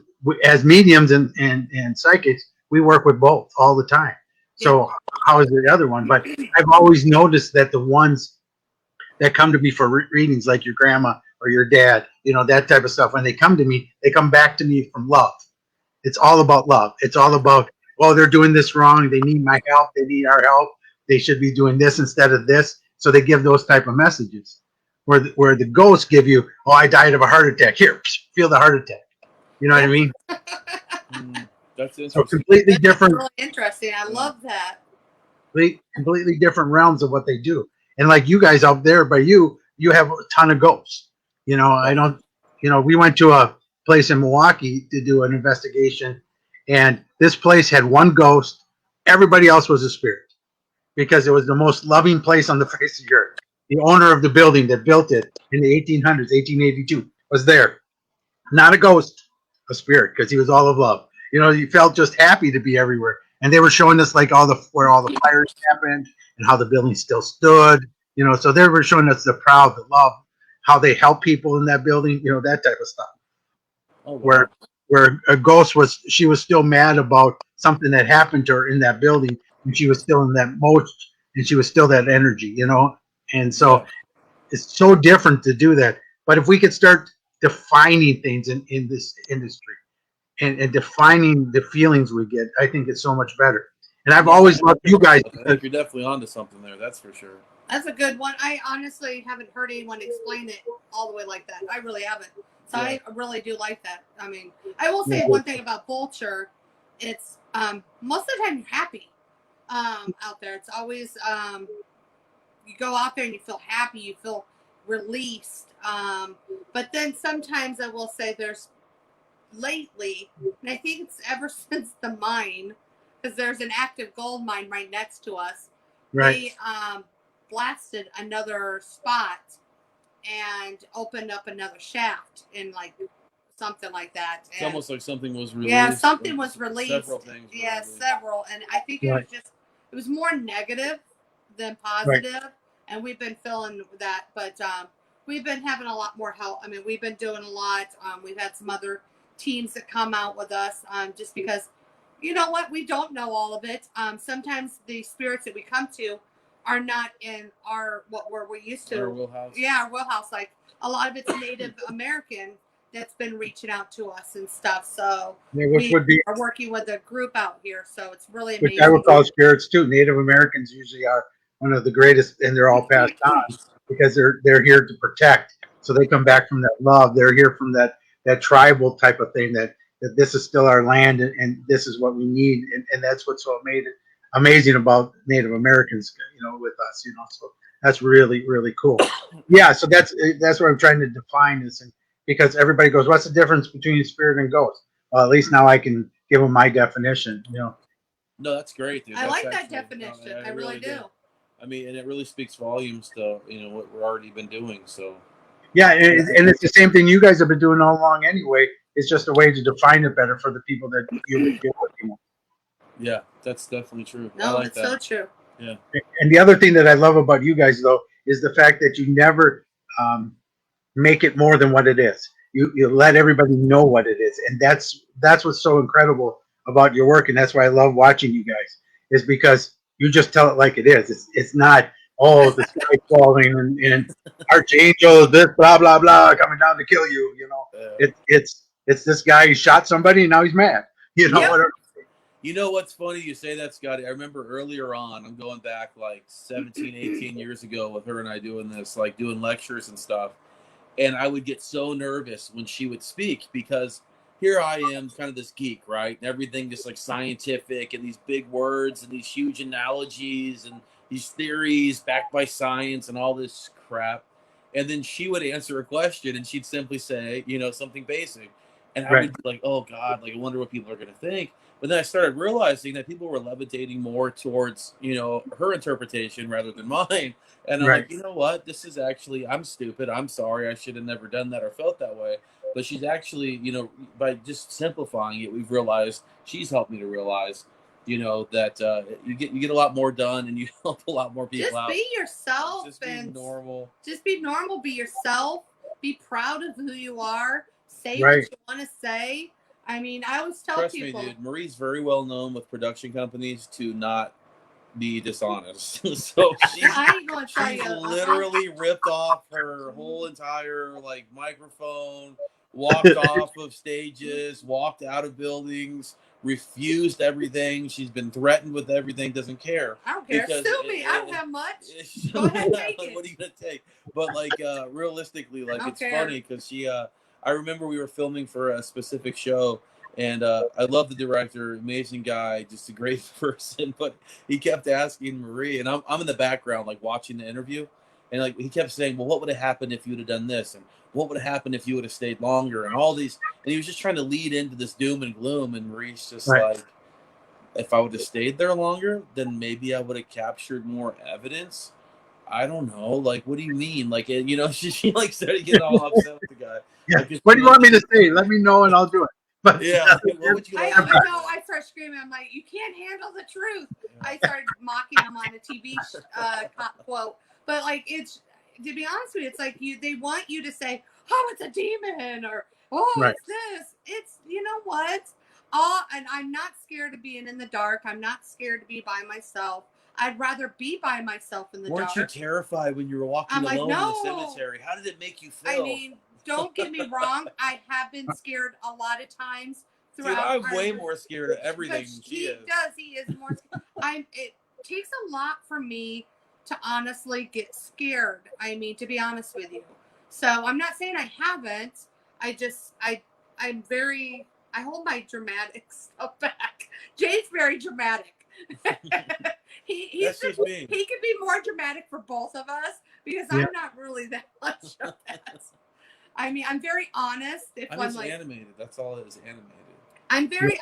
as mediums and psychics, we work with both all the time. So how is the other one? But I've always noticed that the ones that come to me for readings, like your grandma or your dad, that type of stuff, when they come to me, they come back to me from love. It's all about love. It's all about, well, they're doing this wrong. They need my help. They need our help. They should be doing this instead of this. So they give those type of messages. Where the ghosts give you, oh, I died of a heart attack. Here, feel the heart attack. You know what I mean? That's interesting. So completely different. Really interesting. I love that. Completely different realms of what they do. And like you guys out there, by you have a ton of ghosts. I don't. We went to a place in Milwaukee to do an investigation, and this place had one ghost. Everybody else was a spirit because it was the most loving place on the face of the earth. The owner of the building that built it in the 1800s, 1882, was there. Not a ghost, a spirit, because he was all of love. You felt just happy to be everywhere. And they were showing us like where all the fires happened and how the building still stood. So they were showing us the proud, the love, how they help people in that building, that type of stuff. Oh, wow. Where a ghost she was still mad about something that happened to her in that building, and she was still in that motion, and she was still that energy, And so it's so different to do that. But if we could start defining things in this industry and defining the feelings we get, I think it's so much better. And I've always loved you guys. I think you're definitely onto something there. That's for sure. That's a good one. I honestly haven't heard anyone explain it all the way like that. I really haven't. So I really do like that. I mean, I will say one thing about Vulture. It's most of the time you're happy out there. It's always you go out there and you feel happy. You feel released. But then sometimes I will say there's lately, and I think it's ever since the mine, because there's an active gold mine right next to us. Right. They blasted another spot and opened up another shaft in like something like that. It's almost like something was released. Yeah, something was released. Several things. Yeah, several. And I think it was more negative than positive. Right. And we've been feeling that, but we've been having a lot more help. I mean, we've been doing a lot. We've had some other teams that come out with us just because, you know what, we don't know all of it. Sometimes the spirits that we come to are not in what we're used to. Our wheelhouse. Yeah, our wheelhouse. Like a lot of it's Native American that's been reaching out to us and stuff. So we are working with a group out here. So it's really amazing. Which I would call spirits too. Native Americans usually are one of the greatest, and they're all passed on because they're here to protect. So they come back from that love. They're here from that tribal type of thing that this is still our land and this is what we need. And that's what's so amazing about Native Americans, with us, so that's really, really cool. Yeah. So that's what I'm trying to define this. And because everybody goes, what's the difference between spirit and ghost? Well, at least now I can give them my definition, No, that's great, dude. I like that definition. No, I really do. I mean, and it really speaks volumes to, what we're already been doing. So yeah. And it's the same thing you guys have been doing all along anyway. It's just a way to define it better for the people that you're working with. Yeah, that's definitely true. No, it's so true. Yeah. And the other thing that I love about you guys, though, is the fact that you never make it more than what it is. You let everybody know what it is, and that's what's so incredible about your work, and that's why I love watching you guys. Is because you just tell it like it is. It's not the sky falling and archangel this blah blah blah coming down to kill you. It's this guy who shot somebody and now he's mad. Whatever. You know what's funny? You say that, Scotty. I remember earlier on, I'm going back like 17, 18 years ago with her and I doing this, like doing lectures and stuff. And I would get so nervous when she would speak because here I am, kind of this geek, right? And everything just like scientific and these big words and these huge analogies and these theories backed by science and all this crap. And then she would answer a question and she'd simply say, something basic. And I Right. would be like, oh God, like I wonder what people are going to think. But then I started realizing that people were levitating more towards, her interpretation rather than mine. And I'm Right. like, you know what? This is actually, I'm stupid. I'm sorry. I should have never done that or felt that way. But she's actually, by just simplifying it, we've realized she's helped me to realize, that you get a lot more done and you help a lot more people Just out. be yourself. Just be normal. Just be normal. Be yourself. Be proud of who you are. Say Right. what you want to say. I mean, I always tell Trust people. me, dude. Marie's very well known with production companies to not be dishonest. So she's literally ripped off her whole entire microphone, walked off of stages, walked out of buildings, refused everything. She's been threatened with everything, doesn't care. I don't care. Sue me. I don't have much. Go ahead, take it. What are you gonna take? But realistically, it's funny because I remember we were filming for a specific show. And I love the director, amazing guy, just a great person. But he kept asking Marie, and I'm in the background, watching the interview, and he kept saying, "Well, what would have happened if you'd have done this, and what would have happened if you would have stayed longer, and all these." And he was just trying to lead into this doom and gloom, and Marie's just Right. "If I would have stayed there longer, then maybe I would have captured more evidence." I don't know. What do you mean? She started getting all upset with the guy. Yeah. What do you want me to say? Let me know and I'll do it. But yeah, what would you like? I know. I started screaming. I'm like, you can't handle the truth. I started mocking him on a TV quote. But it's, to be honest with you, it's they want you to say, oh, it's a demon, or oh, right. it's this. It's, you know what? And I'm not scared of being in the dark. I'm not scared to be by myself. I'd rather be by myself in the dark. Weren't you terrified when you were walking alone in the cemetery? How did it make you feel? I mean, don't get me wrong. I have been scared a lot of times throughout. Dude, I'm way more scared of everything than she is. He is more scared. It takes a lot for me to honestly get scared. I mean, to be honest with you. So I'm not saying I haven't. I'm very, I hold my dramatic stuff back. Jay's very dramatic. That's just me. He can be more dramatic for both of us because I'm not really that much of that. I mean, I'm very honest. I'm just animated. That's all it is, animated. I'm very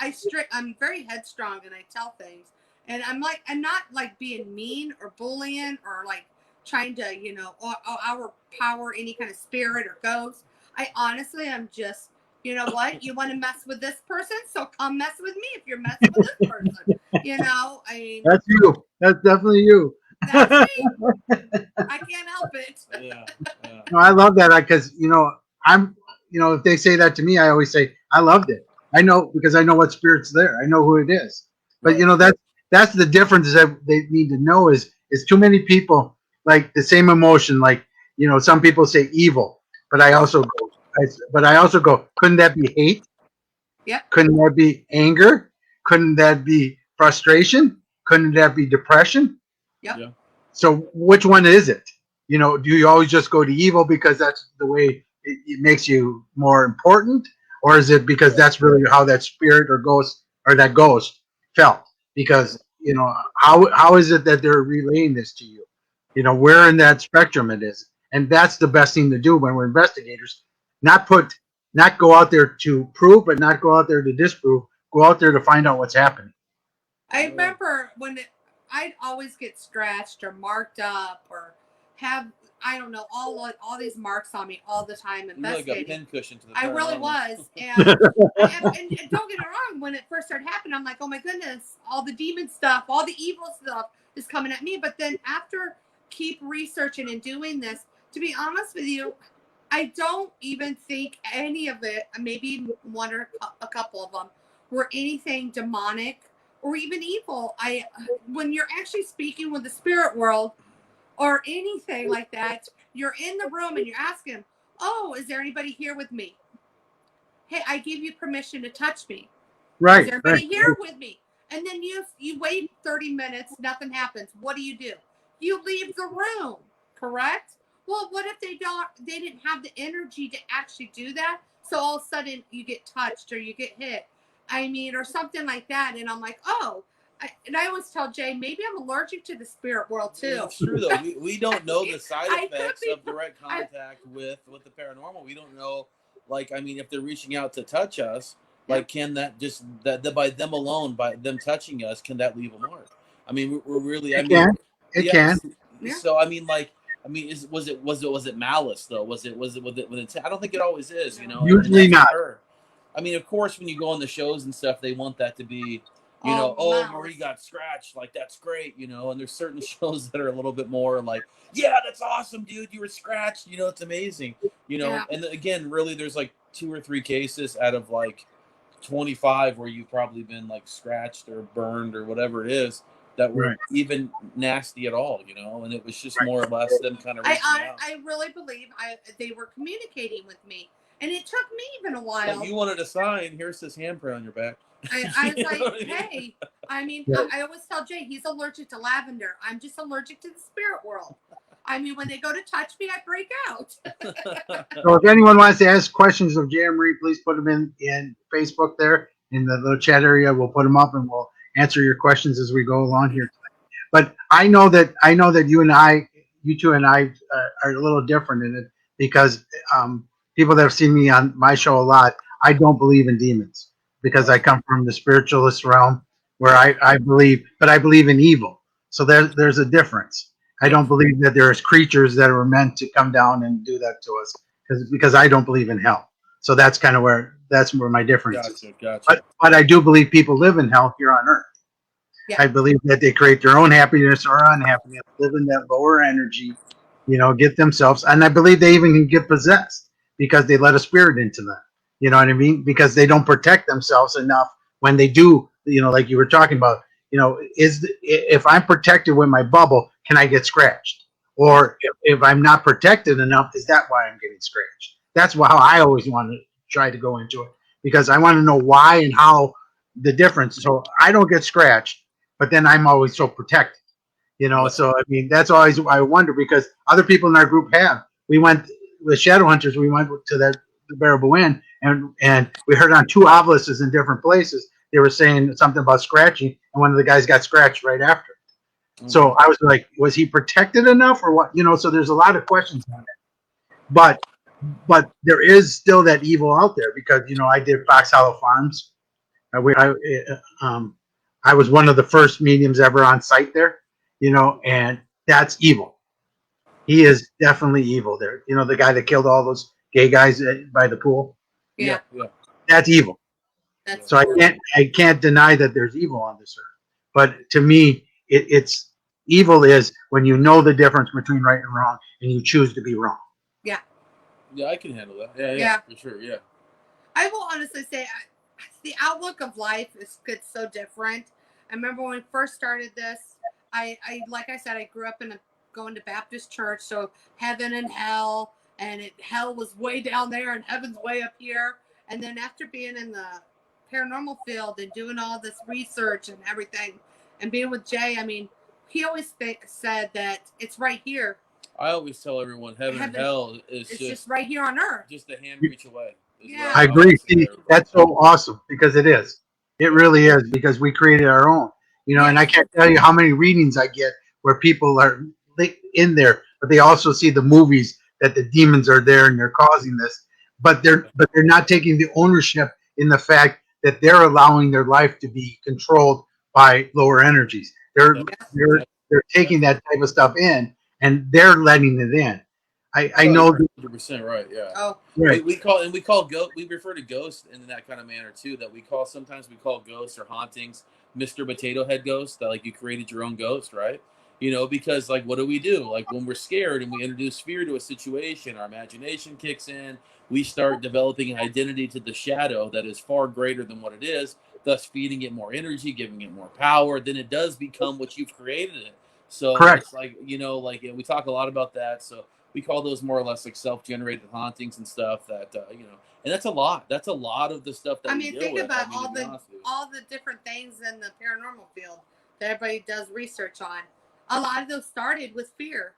headstrong and I tell things. And I'm not being mean or bullying or trying to, overpower any kind of spirit or ghost. I honestly am just, you know what? You want to mess with this person? So come mess with me if you're messing with this person. I mean. That's you. That's definitely you. That's me. I can't help it. Yeah. No, I love that because, I'm, if they say that to me, I always say, I loved it. I know because I know what spirit's there. I know who it is. But, that's the difference that they need to know is too many people the same emotion. Some people say evil, but I also go, couldn't that be hate? Yep. Couldn't that be anger? Couldn't that be frustration? Couldn't that be depression? Yep. Yeah. So which one is it? Do you always just go to evil because that's the way it makes you more important? Or is it because that's really how that spirit or ghost or that ghost felt? Because, how is it that they're relaying this to you? Where in that spectrum it is. And that's the best thing to do when we're investigators. Not go out there to prove, but not go out there to disprove. Go out there to find out what's happening. I remember I'd always get scratched or marked up or have, I don't know, all these marks on me all the time investigating. Like a pincushion to the I really was. And, and don't get it wrong, when it first started happening, I'm like, oh my goodness, all the demon stuff, all the evil stuff is coming at me. But then after keep researching and doing this, to be honest with you, I don't even think any of it, maybe one or a couple of them, were anything demonic or even evil. When you're actually speaking with the spirit world or anything like that, you're in the room and you're asking, oh, is there anybody here with me? Hey, I give you permission to touch me. Right. Is there anybody here with me? And then you wait 30 minutes, nothing happens. What do? You leave the room, correct? Well, what if they didn't have the energy to actually do that? So all of a sudden you get touched or you get hit. I mean, or something like that. And I'm like, oh. And I always tell Jay, maybe I'm allergic to the spirit world too. It's true though. We don't know the side I could effects be- of direct contact with the paranormal. We don't know, like, I mean, if they're reaching out to touch us, like, can that just that by them alone, by them touching us, can that leave a mark? I mean, we're really, I It mean, can. It can. Yeah. So I mean, like, I mean, was it malice though? Was it I don't think it always is, you know. Usually and that's not. her. I mean, of course, when you go on the shows and stuff, they want that to be, you Oh, know, malice. Marie got scratched, like, that's great, you know. And there's certain shows that are a little bit more like, yeah, that's awesome, dude, you were scratched, you know, it's amazing, you know. Yeah. And again, really, there's like 2 or 3 cases out of like 25 where you've probably been like scratched or burned or whatever it is that were Right. even nasty at all, you know. And it was just Right. more or less them kind of reaching out. I really believe they were communicating with me, and it took me even a while. Like, you wanted a sign, here's this handprint on your back. I was You know like, what I mean? hey, I mean, Yeah. I always tell Jay he's allergic to lavender. I'm just allergic to the spirit world. I mean, when they go to touch me, I break out. So if anyone wants to ask questions of Jay and Marie, please put them in Facebook there in the little chat area. We'll put them up and we'll answer your questions as we go along here. But I know that you two and I are a little different in it because people that have seen me on my show a lot, I don't believe in demons because I come from the spiritualist realm where I believe, but I believe in evil. So there's a difference. I don't believe that there's creatures that are meant to come down and do that to us because I don't believe in hell. So that's kind of where my difference is. Gotcha. But I do believe people live in hell here on earth. Yeah. I believe that they create their own happiness or unhappiness, live in that lower energy, you know, get themselves. And I believe they even can get possessed because they let a spirit into them. You know what I mean? Because they don't protect themselves enough when they do, you know, like you were talking about, you know, if I'm protected with my bubble, can I get scratched? Or if I'm not protected enough, is that why I'm getting scratched? That's how I always want to try to go into it because I want to know why and how the difference. So I don't get scratched, but then I'm always so protected, you know. Yeah. So I mean, that's always I wonder because other people in our group have. We went with Shadow Hunters. We went to the Bearable Inn, and we heard on 2 obelisks in different places. They were saying something about scratching, and one of the guys got scratched right after. Mm-hmm. So I was like, was he protected enough, or what? You know. So there's a lot of questions on that. But there is still that evil out there because you know I did Fox Hollow Farms. I was one of the first mediums ever on site there, you know, and that's evil. He is definitely evil there. You know, the guy that killed all those gay guys by the pool. Yeah. That's evil. That's So I can't deny that there's evil on this earth. But to me, it's evil is when you know the difference between right and wrong and you choose to be wrong. Yeah, I can handle that. Yeah. For sure. Yeah. I will honestly say the outlook of life gets so different. I remember when we first started this, I like I said, I grew up going to Baptist church, so heaven and hell, and hell was way down there and heaven's way up here. And then after being in the paranormal field and doing all this research and everything and being with Jay, I mean, he always said that it's right here. I always tell everyone heaven and hell is just right here on earth. Just a hand reach away. Yeah. I agree. See, that's so awesome because it is. It really is because we created our own. You know, and I can't tell you how many readings I get where people are in there, but they also see the movies that the demons are there and they're causing this, but they're not taking the ownership in the fact that they're allowing their life to be controlled by lower energies. They're taking that type of stuff in and they're letting it in. I know. 100% right. Yeah. Oh, right. We refer to ghosts in that kind of manner too. That sometimes we call ghosts or hauntings Mr. Potato Head ghost. That like you created your own ghost, right? You know, because like what do? Like when we're scared and we introduce fear to a situation, our imagination kicks in. We start developing an identity to the shadow that is far greater than what it is, thus feeding it more energy, giving it more power. Then it does become what you've created it. So it's like, you know, like we talk a lot about that. So we call those more or less like self-generated hauntings and stuff that, you know, and that's a lot. That's a lot of the stuff that we deal with. Think about all the different things in the paranormal field that everybody does research on. A lot of those started with fear.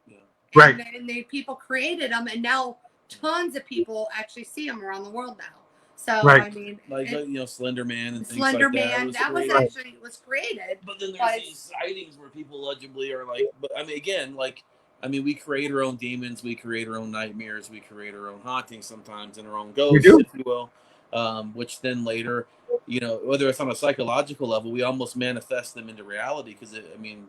Yeah. Right. And people created them, and now tons of people actually see them around the world now. So Right. I mean, Like Slender Man and things Slender like that. Man, that was created. actually created. But then there's these sightings where people allegedly are like, but I mean, again, like, I mean, we create our own demons, we create our own nightmares, we create our own hauntings sometimes, and our own ghosts, if you will. Which then later, you know, whether it's on a psychological level, we almost manifest them into reality because, I mean,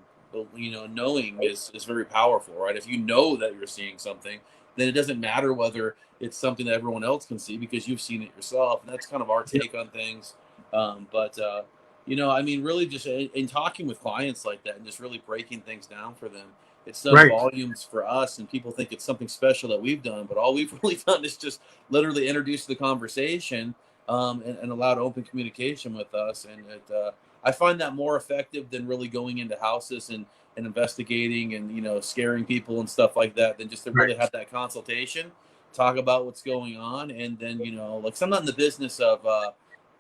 you know, knowing is very powerful, right? If you know that you're seeing something, then it doesn't matter whether it's something that everyone else can see because you've seen it yourself. And that's kind of our take on things. But you know, I mean, really just in talking with clients like that and just really breaking things down for them, it's done volumes for us, and people think it's something special that we've done, but all we've really done is just literally introduce the conversation and allowed open communication with us. And I find that more effective than really going into houses and investigating and, you know, scaring people and stuff like that, than just to really have that consultation, talk about what's going on. And then, you know, like, so I'm not in the business of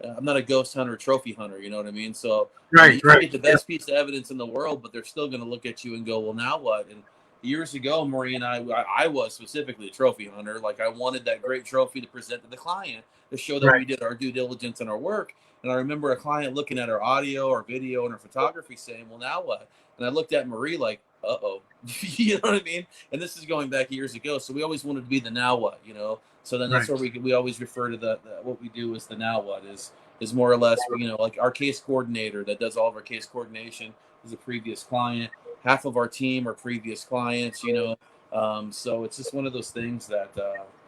I'm not a ghost hunter, trophy hunter, you know what I mean? So you can get the best piece of evidence in the world, but they're still going to look at you and go, well, now what? And years ago, Marie and I was specifically a trophy hunter. Like, I wanted that great trophy to present to the client to show that we did our due diligence and our work. And I remember a client looking at our audio, our video, and our photography saying, well, now what? And I looked at Marie like, uh-oh, you know what I mean? And this is going back years ago. So we always wanted to be the now what, you know? So then that's where we always refer to the what we do as the now what is more or less, you know, like our case coordinator that does all of our case coordination is a previous client. Half of our team are previous clients, you know. So it's just one of those things that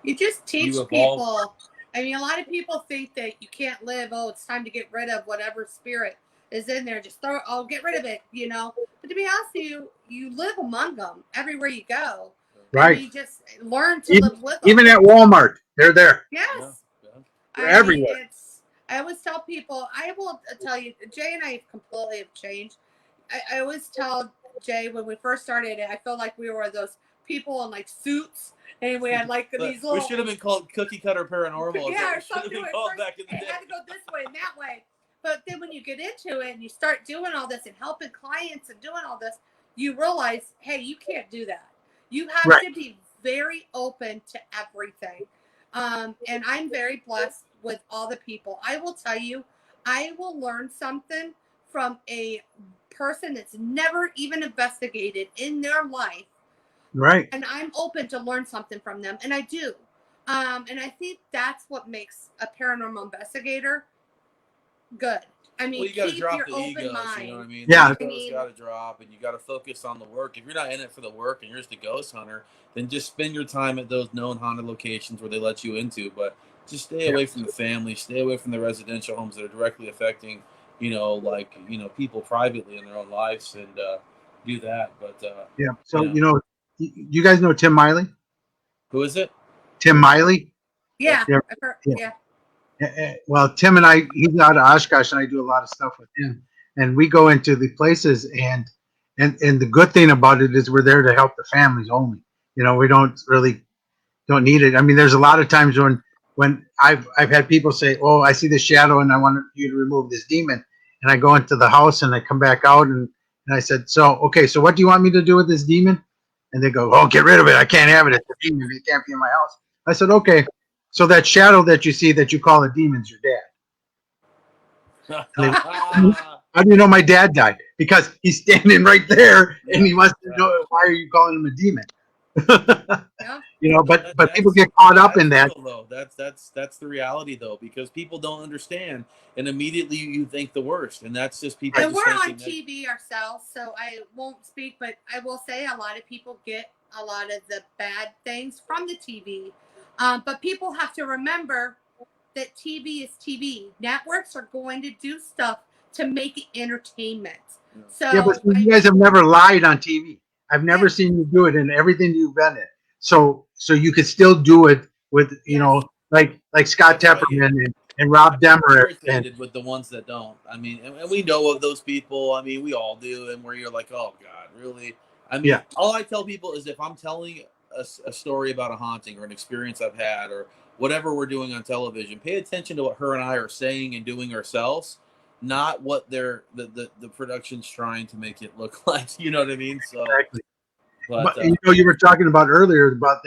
you just teach people. I mean, a lot of people think that you can't live. Oh, it's time to get rid of whatever spirit is in there. Just get rid of it, you know. But to be honest with you, you live among them everywhere you go. Right. And you just learn to live with them. Even at Walmart, they're there. Yes. They're everywhere. I always tell people, I will tell you, Jay and I completely have changed. I always tell Jay, when we first started it, I felt like we were those people in like suits, and we had like these little. We should have been called Cookie Cutter Paranormal. Yeah, or something. Back in the day. It had to go this way and that way. But then when you get into it and you start doing all this and helping clients and doing all this, you realize, hey, you can't do that. You have to be very open to everything. And I'm very blessed with all the people. I will tell you, I will learn something from a person that's never even investigated in their life. Right. And I'm open to learn something from them. And I do. And I think that's what makes a paranormal investigator good. I mean, you got to drop your the open egos, mind. you know what I mean? Yeah. The egos got to drop, and you got to focus on the work. If you're not in it for the work and you're just a ghost hunter, then just spend your time at those known haunted locations where they let you into. But just stay away from the family, stay away from the residential homes that are directly affecting, you know, like, you know, people privately in their own lives, and do that. But so you know, you guys know Tim Miley? Who is it? Tim Miley? Yeah. Well, Tim and I, he's out of Oshkosh, and I do a lot of stuff with him. And we go into the places, and the good thing about it is we're there to help the families only. You know, we don't need it. I mean, there's a lot of times when I've had people say, "Oh, I see the shadow, and I want you to remove this demon." And I go into the house, and I come back out, and I said, "So, okay, so what do you want me to do with this demon?" And they go, "Oh, get rid of it. I can't have it. It's a demon. It can't be in my house." I said, "Okay. So that shadow that you see that you call a demon's your dad." How do you know my dad died? Because he's standing right there, and he wants to know, why are you calling him a demon? You know, but people get caught up in that. Though. That's the reality, though, because people don't understand, and immediately you think the worst, and that's just people. And we're on TV ourselves, so I won't speak, but I will say a lot of people get a lot of the bad things from the TV. But people have to remember that TV is TV. Networks are going to do stuff to make it entertainment. So yeah, but you guys have never lied on TV. I've never seen you do it in everything you've been in. So you could still do it with, you know, like Scott Tepperman and Rob Demer. And with the ones that don't. I mean, and we know of those people. I mean, we all do. And where you're like, oh, God, really? I mean, all I tell people is if I'm telling a story about a haunting or an experience I've had or whatever we're doing on television, pay attention to what her and I are saying and doing ourselves, not what the production's trying to make it look like. You know what I mean? So, exactly. But you know, you were talking about earlier about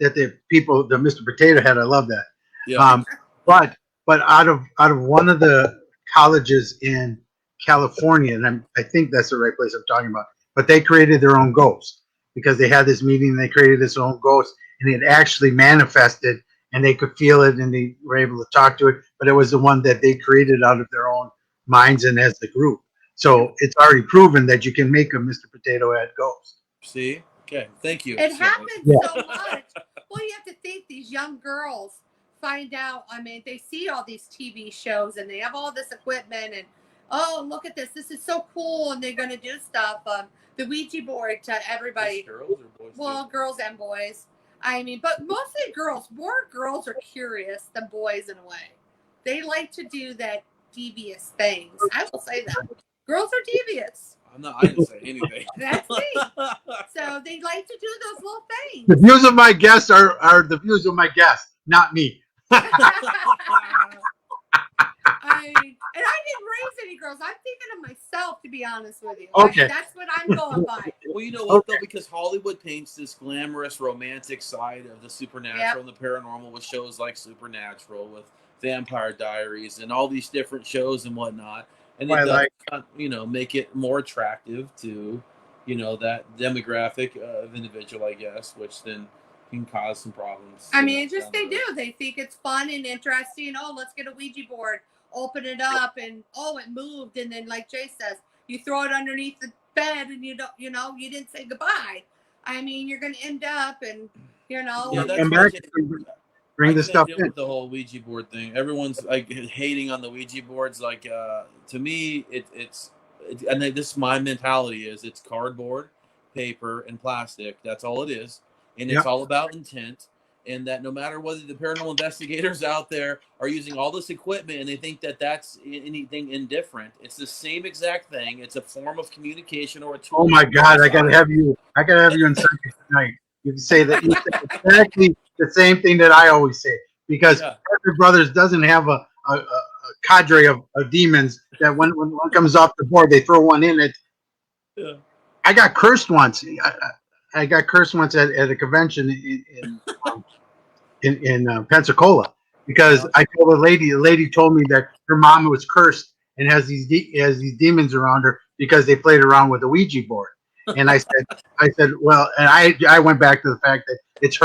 that the people, the Mr. Potato Head, I love that. Yeah. But out of one of the colleges in California, and I think that's the right place I'm talking about. But they created their own ghost because they had this meeting. And they created this own ghost, and it actually manifested, and they could feel it, and they were able to talk to it. But it was the one that they created out of their own minds and as the group. So it's already proven that you can make a Mr. Potato Head ghost. See? Okay. Thank you. It So- happens Yeah. so much. Well, you have to think these young girls find out. I mean, they see all these TV shows and they have all this equipment and, oh, look at this. This is so cool. And they're going to do stuff. The Ouija board to everybody. Just girls or boys? Well, girls and boys. I mean, but mostly girls. More girls are curious than boys in a way. They like to do that devious things. I will say that. Girls are devious. I didn't say anything. That's me. So they like to do those little things. The views of my guests are the views of my guests, not me. I didn't raise any girls. I'm thinking of myself, to be honest with you. Okay. That's what I'm going by. Well, you know what, though? Okay. Because Hollywood paints this glamorous, romantic side of the supernatural and the paranormal with shows like Supernatural, with Vampire Diaries, and all these different shows and whatnot. And it does, make it more attractive to, that demographic of individual, I guess, which then can cause some problems. I mean, just they do. They think it's fun and interesting. Oh, let's get a Ouija board, open it up, and it moved. And then, like Jay says, you throw it underneath the bed, and you didn't say goodbye. I mean, you're going to end up, and Yeah, and back, bring the stuff in. With the whole Ouija board thing, everyone's like hating on the Ouija boards. Like, to me, it's and this my mentality is it's cardboard, paper, and plastic. That's all it is, and it's all about intent. And that no matter whether the paranormal investigators out there are using all this equipment and they think that that's anything indifferent, it's the same exact thing. It's a form of communication or a tool. Oh my God! I gotta have you in Sunday tonight. You can say that exactly the same thing that I always say, because Parker Brothers doesn't have a cadre of demons that when one comes off the board they throw one in it. Yeah. I got cursed once. I got cursed once at a convention in Pensacola because I told the lady told me that her mom was cursed and has these demons around her because they played around with the Ouija board. And I said, well, and I went back to the fact that it's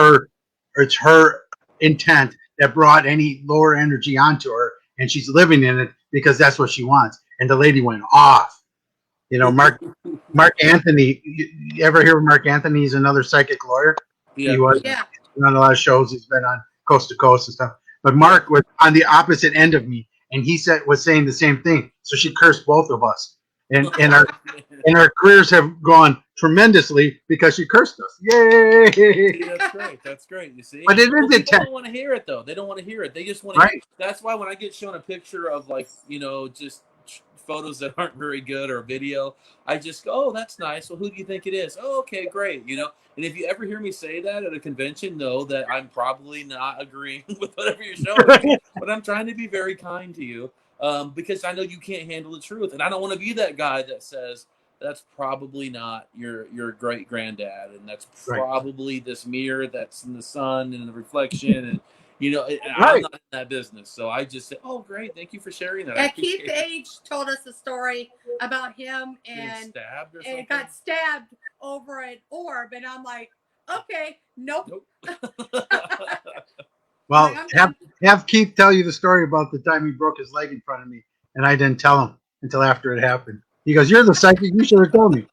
her intent that brought any lower energy onto her, and she's living in it because that's what she wants. And the lady went off. Mark Anthony. You ever hear of Mark Anthony? He's another psychic lawyer. Yeah. He was on a lot of shows. He's been on Coast to Coast and stuff. But Mark was on the opposite end of me, and he was saying the same thing. So she cursed both of us, and our careers have gone tremendously because she cursed us. Yay! See, that's great. You see, but it is people don't want to hear it though. They don't want to hear it. They just want to. Right. That's why when I get shown a picture of just photos that aren't very good or video, I just go, oh, that's nice. Well, who do you think it is? Oh, okay, great. And if you ever hear me say that at a convention, know that I'm probably not agreeing with whatever you're showing me, but I'm trying to be very kind to you because I know you can't handle the truth. And I don't want to be that guy that says that's probably not your great granddad. And that's probably this mirror that's in the sun and the reflection. And, I'm not in that business. So I just say, oh, great. Thank you for sharing that. Yeah, Keith Age told us a story about him and got stabbed over an orb. And I'm like, okay, nope. Well, have Keith tell you the story about the time he broke his leg in front of me, and I didn't tell him until after it happened. He goes, "You're the psychic. You should have told me."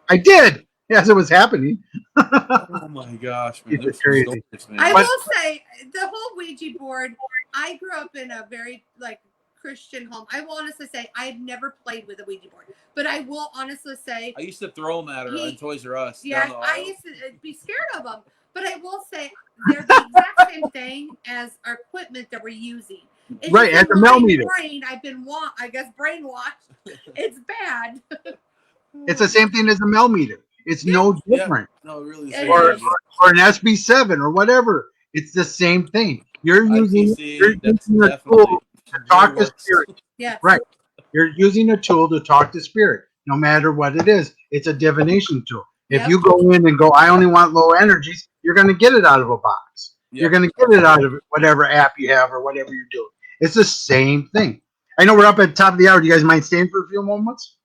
I did, as it was happening. Oh my gosh, man! It's crazy. I will say the whole Ouija board. I grew up in a very Christian home. I will honestly say I've never played with a Ouija board, but I will honestly say I used to throw them at her on Toys R Us. Yeah, I used to be scared of them, but I will say they're the exact same thing as our equipment that we're using. It's right, at the millimeter. I've been brainwashed. It's bad. It's the same thing as a millimeter. It's no different. No, really. Or an SB7 or whatever. It's the same thing. You're using a tool to talk to spirit. Yeah. Right. You're using a tool to talk to spirit. No matter what it is, it's a divination tool. If you go in and go, I only want low energies, you're going to get it out of a box. Yeah. You're going to get it out of whatever app you have or whatever you're doing. It's the same thing. I know we're up at the top of the hour. Do you guys mind staying for a few moments?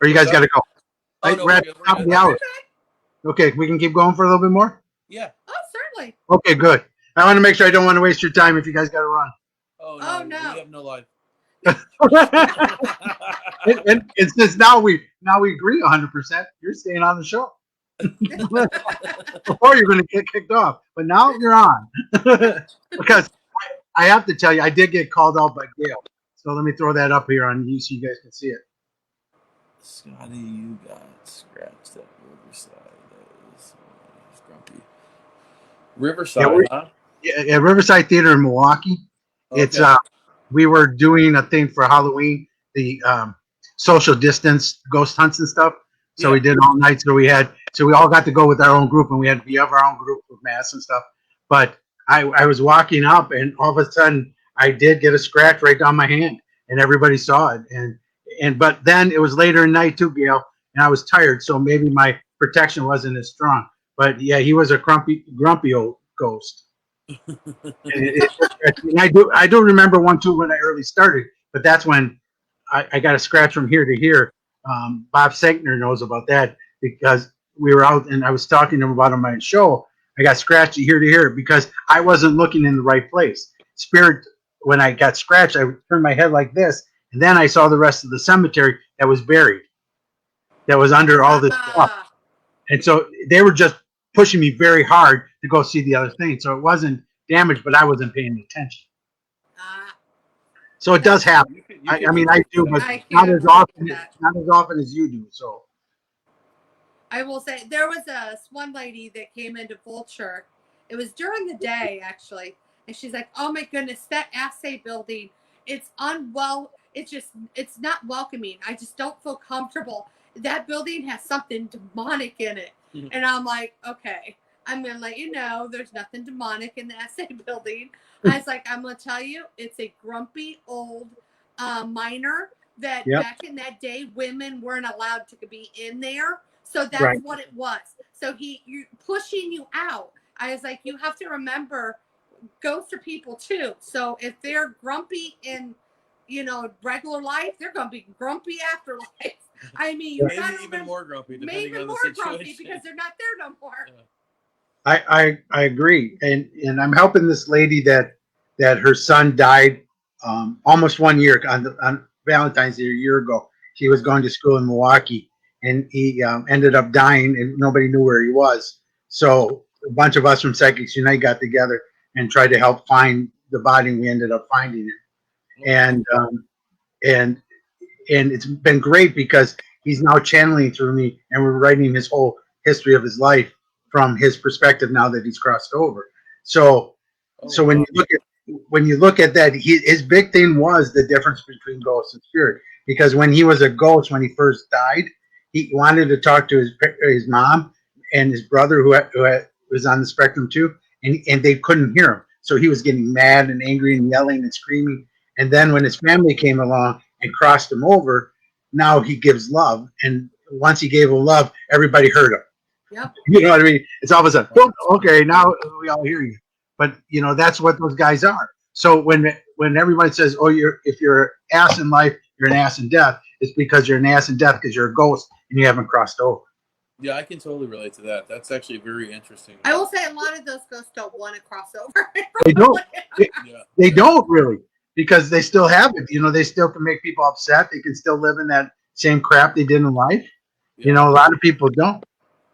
Or you guys got to go? Oh, no, We're at the top of the hour. Okay, we can keep going for a little bit more? Yeah. Oh, certainly. Okay, good. I want to make sure I don't want to waste your time if you guys got to run. Oh, Oh, no. no. We have no life. and since now we agree 100%, you're staying on the show. Before you're going to get kicked off, but now you're on. Because I have to tell you, I did get called out by Gail. So let me throw that up here on you so you guys can see it. Scotty, you got scratched at Riverside. That is grumpy. Riverside, huh? Yeah, at Riverside Theater in Milwaukee. Okay. It's we were doing a thing for Halloween, the social distance ghost hunts and stuff. So Yeah. we did all night. So we all got to go with our own group, and we had to be of our own group with masks and stuff. But I was walking up, and all of a sudden I did get a scratch right down my hand, and everybody saw it. But then it was later in night too, Gail, and I was tired, so maybe my protection wasn't as strong. But yeah, he was a grumpy old ghost. And I do remember one too when I early started, but that's when I got a scratch from here to here. Bob Senkner knows about that because we were out and I was talking to him about on my show. I got scratched here to here because I wasn't looking in the right place. Spirit, when I got scratched, I turned my head like this, and then I saw the rest of the cemetery that was buried, that was under all this stuff. And so they were just pushing me very hard to go see the other thing. So it wasn't damaged, but I wasn't paying attention. So it does happen. I mean, I do, but not as often as you do. So I will say there was one lady that came into Vulture. It was during the day actually, and she's like, "Oh my goodness, that assay building, it's it's not welcoming. I just don't feel comfortable. That building has something demonic in it." Mm-hmm. And I'm like, "Okay, I'm gonna let you know there's nothing demonic in the assay building." I was like, "I'm gonna tell you, it's a grumpy old miner that back in that day, women weren't allowed to be in there." So that's what it was. So you're pushing you out. I was like, you have to remember, ghosts are people too. So if they're grumpy in, regular life, they're going to be grumpy after life. I mean, you got to even more grumpy, maybe on more the situation. grumpy because they're not there no more. I agree, and I'm helping this lady that her son died almost 1 year on Valentine's Day a year ago. He was going to school in Milwaukee. And he ended up dying, and nobody knew where he was. So a bunch of us from Psychics Unite got together and tried to help find the body. And we ended up finding it, and it's been great because he's now channeling through me, and we're writing his whole history of his life from his perspective now that he's crossed over. So when you look at that, his big thing was the difference between ghost and spirit. Because when he was a ghost, when he first died, he wanted to talk to his mom and his brother who was on the spectrum too, and they couldn't hear him. So he was getting mad and angry and yelling and screaming. And then when his family came along and crossed him over, now he gives love. And once he gave him love, everybody heard him. Yep. You know what I mean? It's all of a sudden, okay, now we all hear you. But that's what those guys are. So when everybody says, "Oh, if you're an ass in life, you're an ass in death," it's because you're an ass in death because you're a ghost and you haven't crossed over. Yeah, I can totally relate to that. That's actually very interesting. I will say a lot of those ghosts don't want to cross over. They don't. They don't really, because they still have it. They still can make people upset. They can still live in that same crap they did in life. Yeah. A lot of people don't.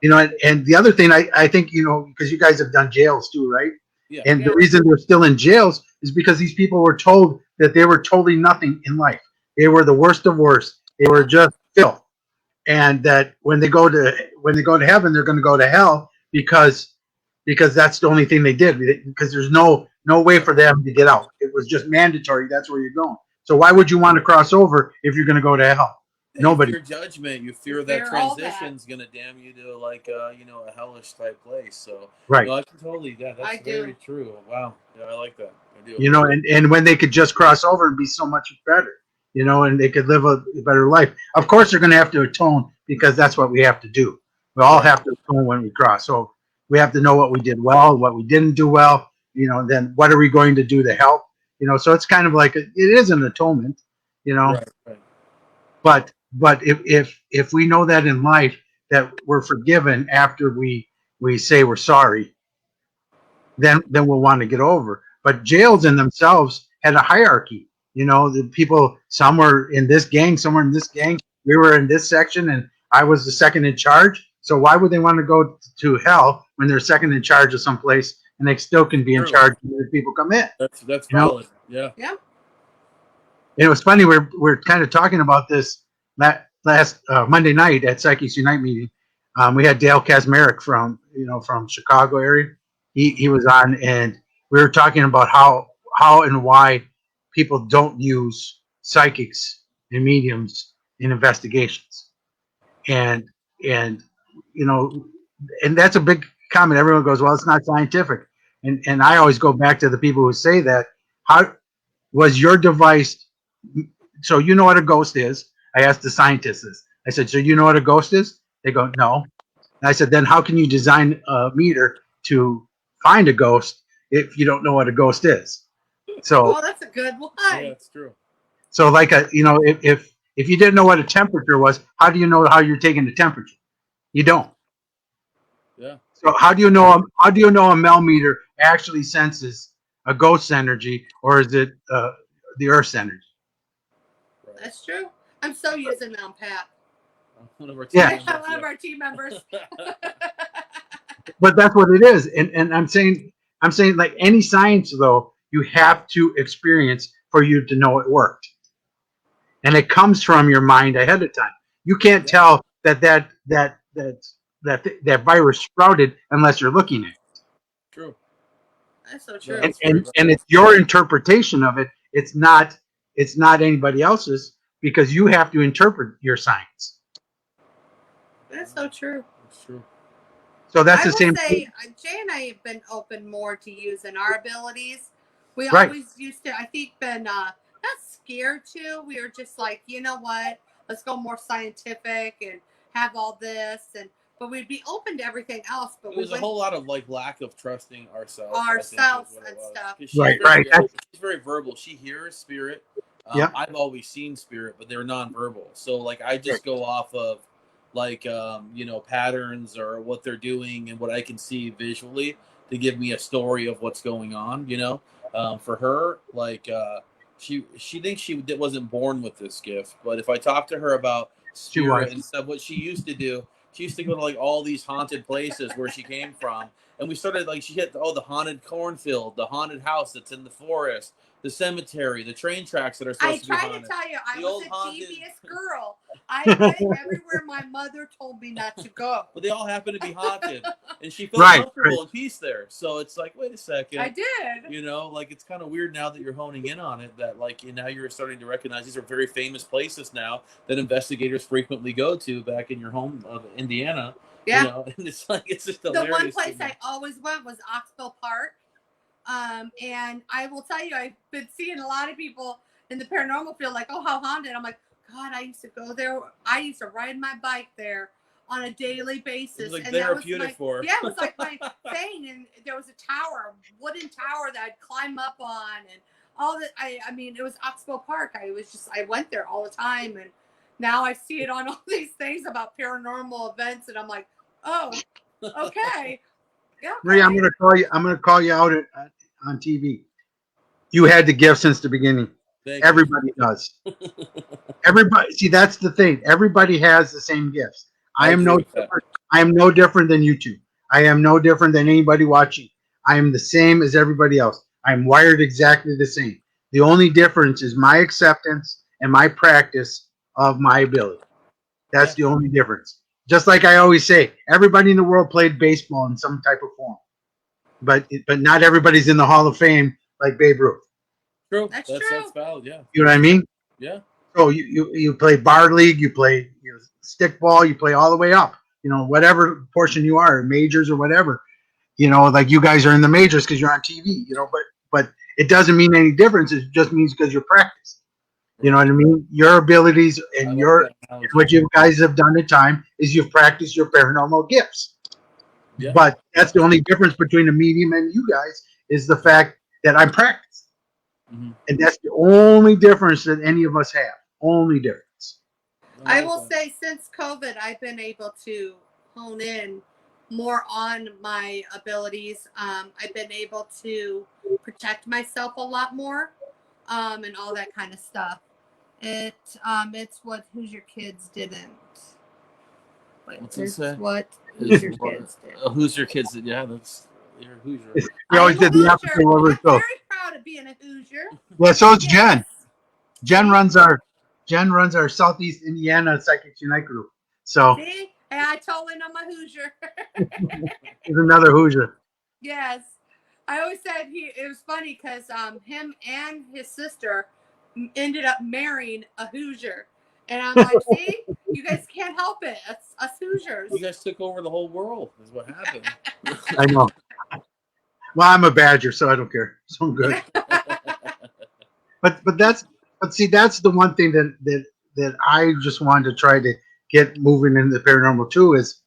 And the other thing I think, because you guys have done jails too, right? Yeah. And the reason they're still in jails is because these people were told that they were totally nothing in life. They were the worst of worst. They were just filth. And that when they go to heaven, they're going to go to hell because that's the only thing they did. Because there's no way for them to get out. It was just mandatory. That's where you're going. So why would you want to cross over if you're going to go to hell? Nobody. You fear judgment. You fear that transition's going to damn you to a hellish type place. So right. I can totally. Yeah, that's very true. Wow. Yeah, I like that. I do. And when they could just cross over and be so much better, and they could live a better life. Of course, they're going to have to atone because that's what we have to do. We all have to atone when we cross over. We have to know what we did well, what we didn't do well. Then what are we going to do to help? So it's kind of like it is an atonement. Right. Right. But if we know that in life that we're forgiven after we say we're sorry, then we'll want to get over. But jails in themselves had a hierarchy. The people, some were in this gang, some were in this gang. We were in this section, and I was the second in charge. So why would they want to go to hell when they're second in charge of some place and they still can be in True. charge when the people come in? That's You know? valid. Yeah. Yeah. It was funny. We're kind of talking about this last Monday night at Psychics Unite meeting. We had Dale Kazmarek from Chicago area. He was on, and we were talking about how and why people don't use psychics and mediums in investigations, and and and that's a big comment. Everyone goes, well, it's not scientific, and I always go back to the people who say that. How was your device? So you know what a ghost is? I asked the scientists this. I said, so you know what a ghost is? They go, no. And I said, then how can you design a meter to find a ghost if you don't know what a ghost is? So, Oh, that's a good one. Yeah, it's true. so like if you didn't know what a temperature was, how do you know how you're taking the temperature? You don't. Yeah. So how do you know a Mel meter actually senses a ghost's energy, or is it the Earth's energy? Right. That's true. I'm so using them, Pat. One of our team Yeah. members, One of our team members. But that's what it is, and I'm saying like any science though, you have to experience for you to know it worked, and it comes from your mind ahead of time. You can't tell that virus sprouted unless you're looking at it. True. That's so true. That's And it's your interpretation of it. It's not anybody else's, because you have to interpret your science. That's so true. That's true. So that's the I same will say, thing. Jay and I have been open more to using our abilities. We Right. always used to, I think, been not scared to. We were just like, you know what? Let's go more scientific and have all this, but we'd be open to everything else. But It was a whole lot of lack of trusting ourselves. Ourselves and stuff. She's Right, very, right. She's very verbal. She hears spirit. Yeah. I've always seen spirit, but they're nonverbal. So I just go off of patterns or what they're doing and what I can see visually to give me a story of what's going on. For her, she thinks she wasn't born with this gift, but if I talk to her about spirit and stuff, what she used to do, she used to go to all these haunted places where she came from, and we started she hit the haunted cornfield, the haunted house that's in the forest, the cemetery, the train tracks that are supposed to be haunted. I tried to tell you, I was a haunted devious girl. I went everywhere my mother told me not to go. But they all happen to be haunted, and she felt comfortable and peace there. So it's wait a second. I did. It's kind of weird now that you're honing in on it, that now you're starting to recognize these are very famous places now that investigators frequently go to back in your home of Indiana. Yeah. And it's just hilarious. The one place I always went was Oxbow Park. And I will tell you, I've been seeing a lot of people in the paranormal field like, oh, how haunted. I'm like, God, I used to go there. I used to ride my bike there on a daily basis. It was and therapeutic for her. Yeah, it was like my thing. And there was a tower, a wooden tower that I'd climb up on, and all that. I mean, it was Oxbow Park. I went there all the time. And now I see it on all these things about paranormal events. And I'm like, oh, okay. Yeah, okay. Marie, I'm gonna call you out on TV. You had the gift since the beginning. Everybody does. Everybody, see, that's the thing. Everybody has the same gifts. I am no different. I am no different than you two. I am no different than anybody watching. I am the same as everybody else. I'm wired exactly the same. The only difference is my acceptance and my practice of my ability. That's the only difference. Just like I always say, everybody in the world played baseball in some type of form, but not everybody's in the Hall of Fame like Babe Ruth. True. That's true. true. That's valid. Yeah. You know what I mean? Yeah. So you play bar league, you play stick ball, you play all the way up. Whatever portion you are, majors or whatever. Like you guys are in the majors because you're on TV. But it doesn't mean any difference. It just means because you're practiced. You know what I mean? Your abilities and what you guys have done at time is you've practiced your paranormal gifts. Yeah. But that's the only difference between a medium and you guys is the fact that I'm practiced. Mhm. And that's the only difference that any of us have. Only difference. I will say since COVID, I've been able to hone in more on my abilities. I've been able to protect myself a lot more, and all that kind of stuff. It's what Who's Your Kids didn't. But What's it it's say? what Who's Your Kids did. Who's Your Kids? Yeah, that's your Hoosier. We always I'm a did the Hoosier. opposite where I'm we go. very proud of being a Hoosier. Yeah, so is Jen. Yes. Jen See? runs our Southeast Indiana Psychics Unite group. So See? And I told him I'm a Hoosier. there's another Hoosier. Yes. I always said it was funny because him and his sister ended up marrying a Hoosier. And I'm like, see, you guys can't help it. It's us Hoosiers. You guys took over the whole world. Is what happened. I know. Well, I'm a Badger, so I don't care. So I'm good. But see, that's the one thing that I just wanted to try to get moving into the paranormal too is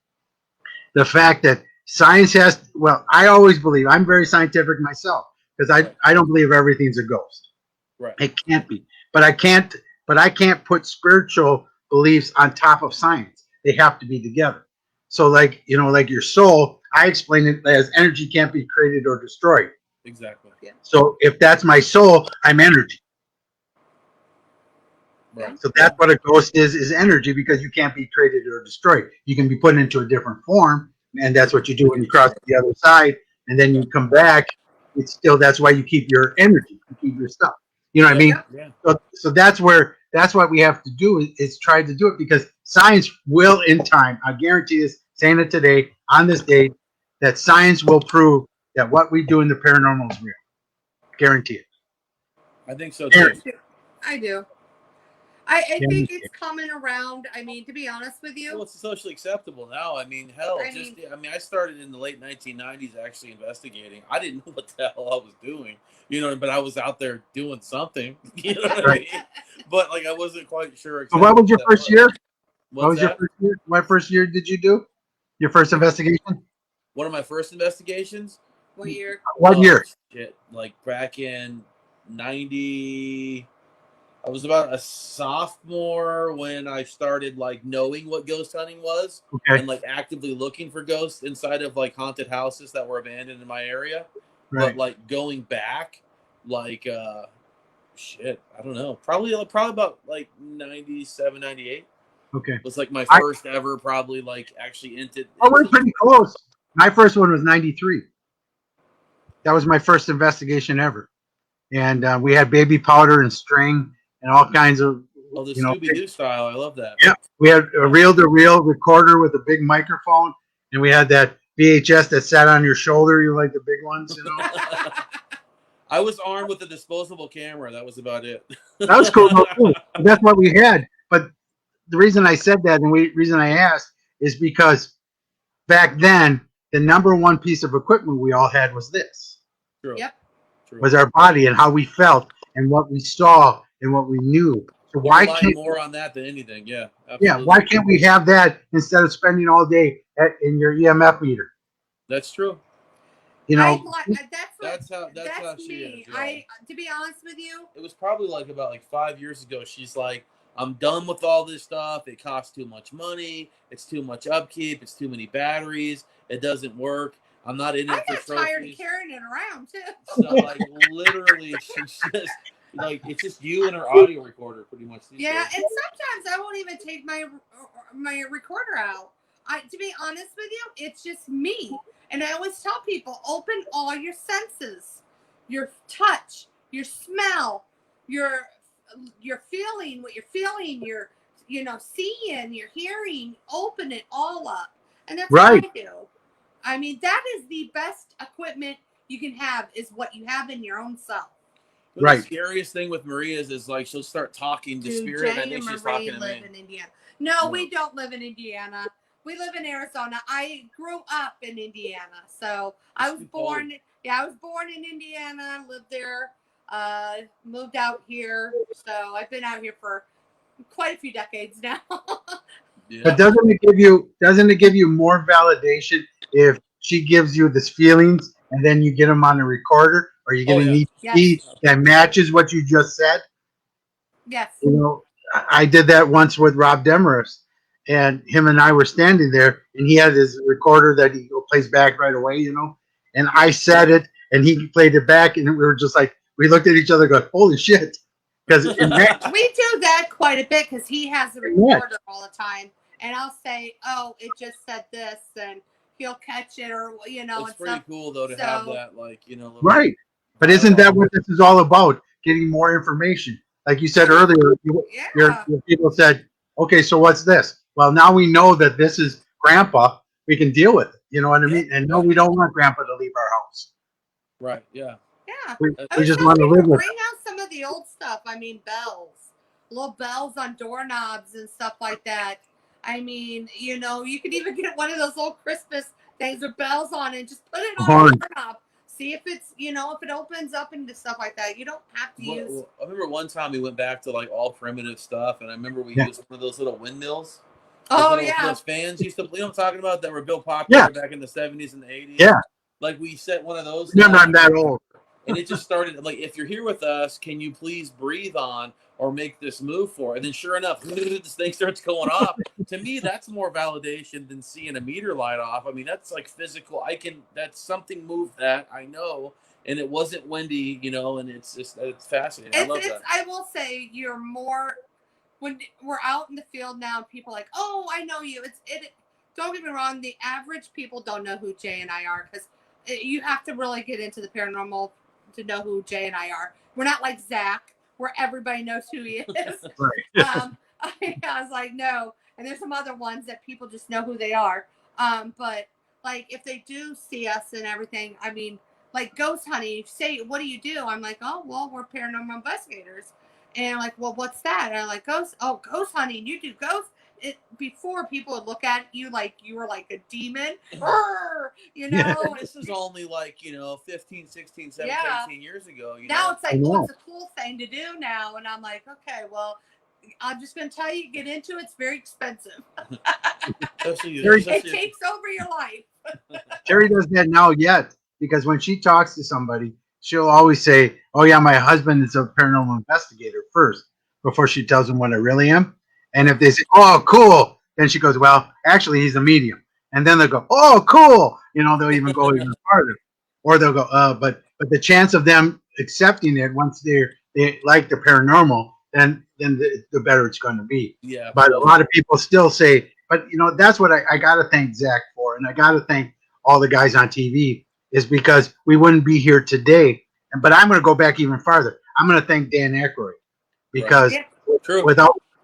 the fact that science has. Well, I always believe I'm very scientific myself because I don't believe everything's a ghost. Right. It can't be. But I can't put spiritual beliefs on top of science. They have to be together. So like your soul, I explain it as energy can't be created or destroyed. Exactly. Yeah. So if that's my soul, I'm energy. Right. So that's what a ghost is energy because you can't be created or destroyed. You can be put into a different form, and that's what you do when you cross to the other side, and then you come back. It's still that's why you keep your energy, you keep your stuff. You know what I mean? Yeah. So that's what we have to do is try to do it because science will in time. I guarantee this, saying it today on this day, that science will prove that what we do in the paranormal is real. Guarantee it. I think so too. I do. I Yeah. think it's coming around. I mean, to be honest with you. Well, it's socially acceptable now. I mean, hell, I I started in the late 1990s actually investigating. I didn't know what the hell I was doing, but I was out there doing something, you know what I mean? But like, I wasn't quite sure. So what was your first year? What was What's your that? first year? What first year did you do? Your first investigation? One of my first investigations. What year? What year? Shit, like back in 90. I was about a sophomore when I started like knowing what ghost hunting was Okay. and like actively looking for ghosts inside of like haunted houses that were abandoned in my area. Right. But like going back, like shit, I don't know. Probably about like 97, 98 Okay. was like my first ever probably like actually into we're pretty close. My first one was 93. That was my first investigation ever. And we had baby powder and string and all kinds of, the Scooby-Doo style. I love that. Yeah. We had a reel-to-reel recorder with a big microphone, and we had that VHS that sat on your shoulder. You like the big ones, I was armed with a disposable camera. That was about it. That was cool. Too. That's what we had. But the reason I said that and the reason I asked is because back then, the number one piece of equipment we all had was this. True. Yep. True. Was our body and how we felt and what we saw and what we knew. So why can't more on that than anything? Yeah. Absolutely. Yeah. Why can't we have that instead of spending all day in your EMF meter? That's true. That's me. To be honest with you, it was probably like about 5 years ago. She's like, I'm done with all this stuff. It costs too much money. It's too much upkeep. It's too many batteries. It doesn't work. I'm not in it for trophies. I got tired of carrying it around too. So literally, she's just it's just you and her audio recorder pretty much. Yeah, and sometimes I won't even take my recorder out. To be honest with you, it's just me. And I always tell people, open all your senses, your touch, your smell, your feeling, what you're feeling, your seeing, your hearing. Open it all up, and that's what I do. I mean, that is the best equipment you can have is what you have in your own self. The scariest thing with Maria is like she'll start talking to spirit. Jay I think she's Marie talking to live me. in Indiana. No, we don't live in Indiana. We live in Arizona. I grew up in Indiana, so I was born. Yeah, I was born in Indiana. Lived there. Moved out here. So I've been out here for quite a few decades now. Yeah. But doesn't it give you more validation if she gives you this feelings, and then you get them on a recorder, or you get Oh an yeah. EP that matches what you just said. Yes. You know, I did that once with Rob Demarest, and him and I were standing there, and he had his recorder that he plays back right away, you know, and I said it, and he played it back, and we were just like, we looked at each other, going, "Holy shit!" Because it matched. We do that quite a bit because he has the recorder all the time, and I'll say, "Oh, it just said this," and he'll catch it, or you know, It's and pretty stuff. cool though to have that, like, you know, little Right. But isn't that what this is all about? Getting more information. Like you said earlier, Yeah. your people said, okay, so what's this? Well, now we know that this is grandpa. We can deal with it. You know what I mean? And no, we don't want grandpa to leave our house. Right. Yeah. Yeah. I We was just telling want to live people, with bring it. out some of the old stuff. I mean, bells, little bells on doorknobs and stuff like that. I mean, you know, you could even get one of those old Christmas things with bells on it and just put it on a doorknob. See if it's, you know, if it opens up into stuff like that. You don't have to use. I remember one time we went back to like all primitive stuff, and I remember we used one of those little windmills. Those fans used to, you know what I'm talking about, that were real popular back in the 70s and the 80s. Yeah. Like we set one of those. Remember, I'm that old. And it just started like, if you're here with us, can you please breathe on or make this move for it? And then sure enough, this thing starts going off. To me, that's more validation than seeing a meter light off. I mean, that's like physical. That's something moved that, I know. And it wasn't windy, you know, and it's fascinating. I love that. I will say you're more, when we're out in the field now, people are like, oh, I know you. Don't get me wrong. The average people don't know who Jay and I are, because you have to really get into the paranormal to know who Jay and I are. We're not like Zach, where everybody knows who he is. Right. I was like, no. And there's some other ones that people just know who they are. But like, if they do see us and everything, I mean, like ghost hunting, say, what do you do? I'm like, oh, well, we're paranormal investigators. And I'm like, well, what's that? And I'm like, ghost hunting. You do ghosts? Before, people would look at you like you were like a demon. You know? This is only like, you know, 15, 16, 17, 18 years ago. Now it's like, oh, it's a cool thing to do now. And I'm like, okay, well, I'm just going to tell you, get into it. It's very expensive. It takes over your life. Terry doesn't that now yet, because when she talks to somebody, she'll always say, oh, yeah, my husband is a paranormal investigator first, before she tells them what I really am. And if they say, oh, cool, then she goes, well, actually, he's a medium. And then they'll go, oh, cool. You know, they'll even go even farther. Or they'll go, but the chance of them accepting it once they like the paranormal, then the better it's going to be. Yeah. But a lot of people still say, but, you know, that's what I got to thank Zach for. And I got to thank all the guys on TV, is because we wouldn't be here today. But I'm going to go back even farther. I'm going to thank Dan Aykroyd, because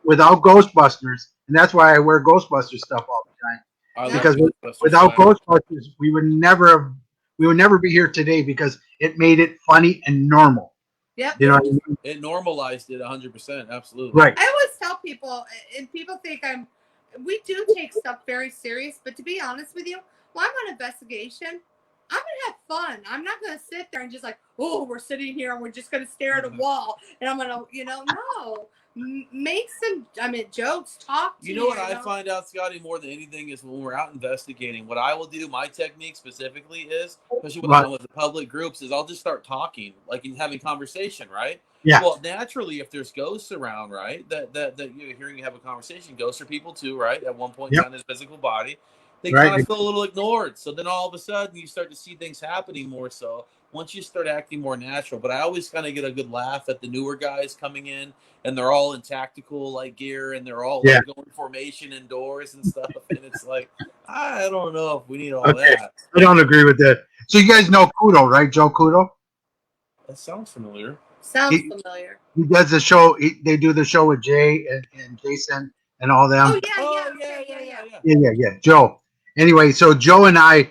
without Ghostbusters, and that's why I wear Ghostbusters stuff all the time, because without Ghostbusters, we would never be here today, because it made it funny and normal. Yep. You know what I mean? It normalized it 100%. Absolutely. Right. I always tell people, and people think we do take stuff very serious, but to be honest with you, when I'm on investigation, I'm going to have fun. I'm not going to sit there and just like, oh, we're sitting here and we're just going to stare at a wall. And I'm going to, you know, no. Make some, jokes, talk to you. You know what I find out, Scotty, more than anything, is when we're out investigating, what I will do, my technique specifically is, especially when I'm with the public groups, is I'll just start talking, like having conversation, right? Yeah. Well, naturally, if there's ghosts around, right, that you're hearing you have a conversation, ghosts are people too, right? At one point in time in his physical body, they kind of feel a little ignored. So then all of a sudden you start to see things happening more so once you start acting more natural. But I always kind of get a good laugh at the newer guys coming in, and they're all in tactical like gear, and they're all like going formation indoors and stuff. And it's like, I don't know if we need all that. I don't agree with that. So you guys know Kudo, right? Joe Kudo? That sounds familiar. Familiar. He does the show. They do the show with Jay and Jason and all them. Yeah. Joe. Anyway, so Joe and I,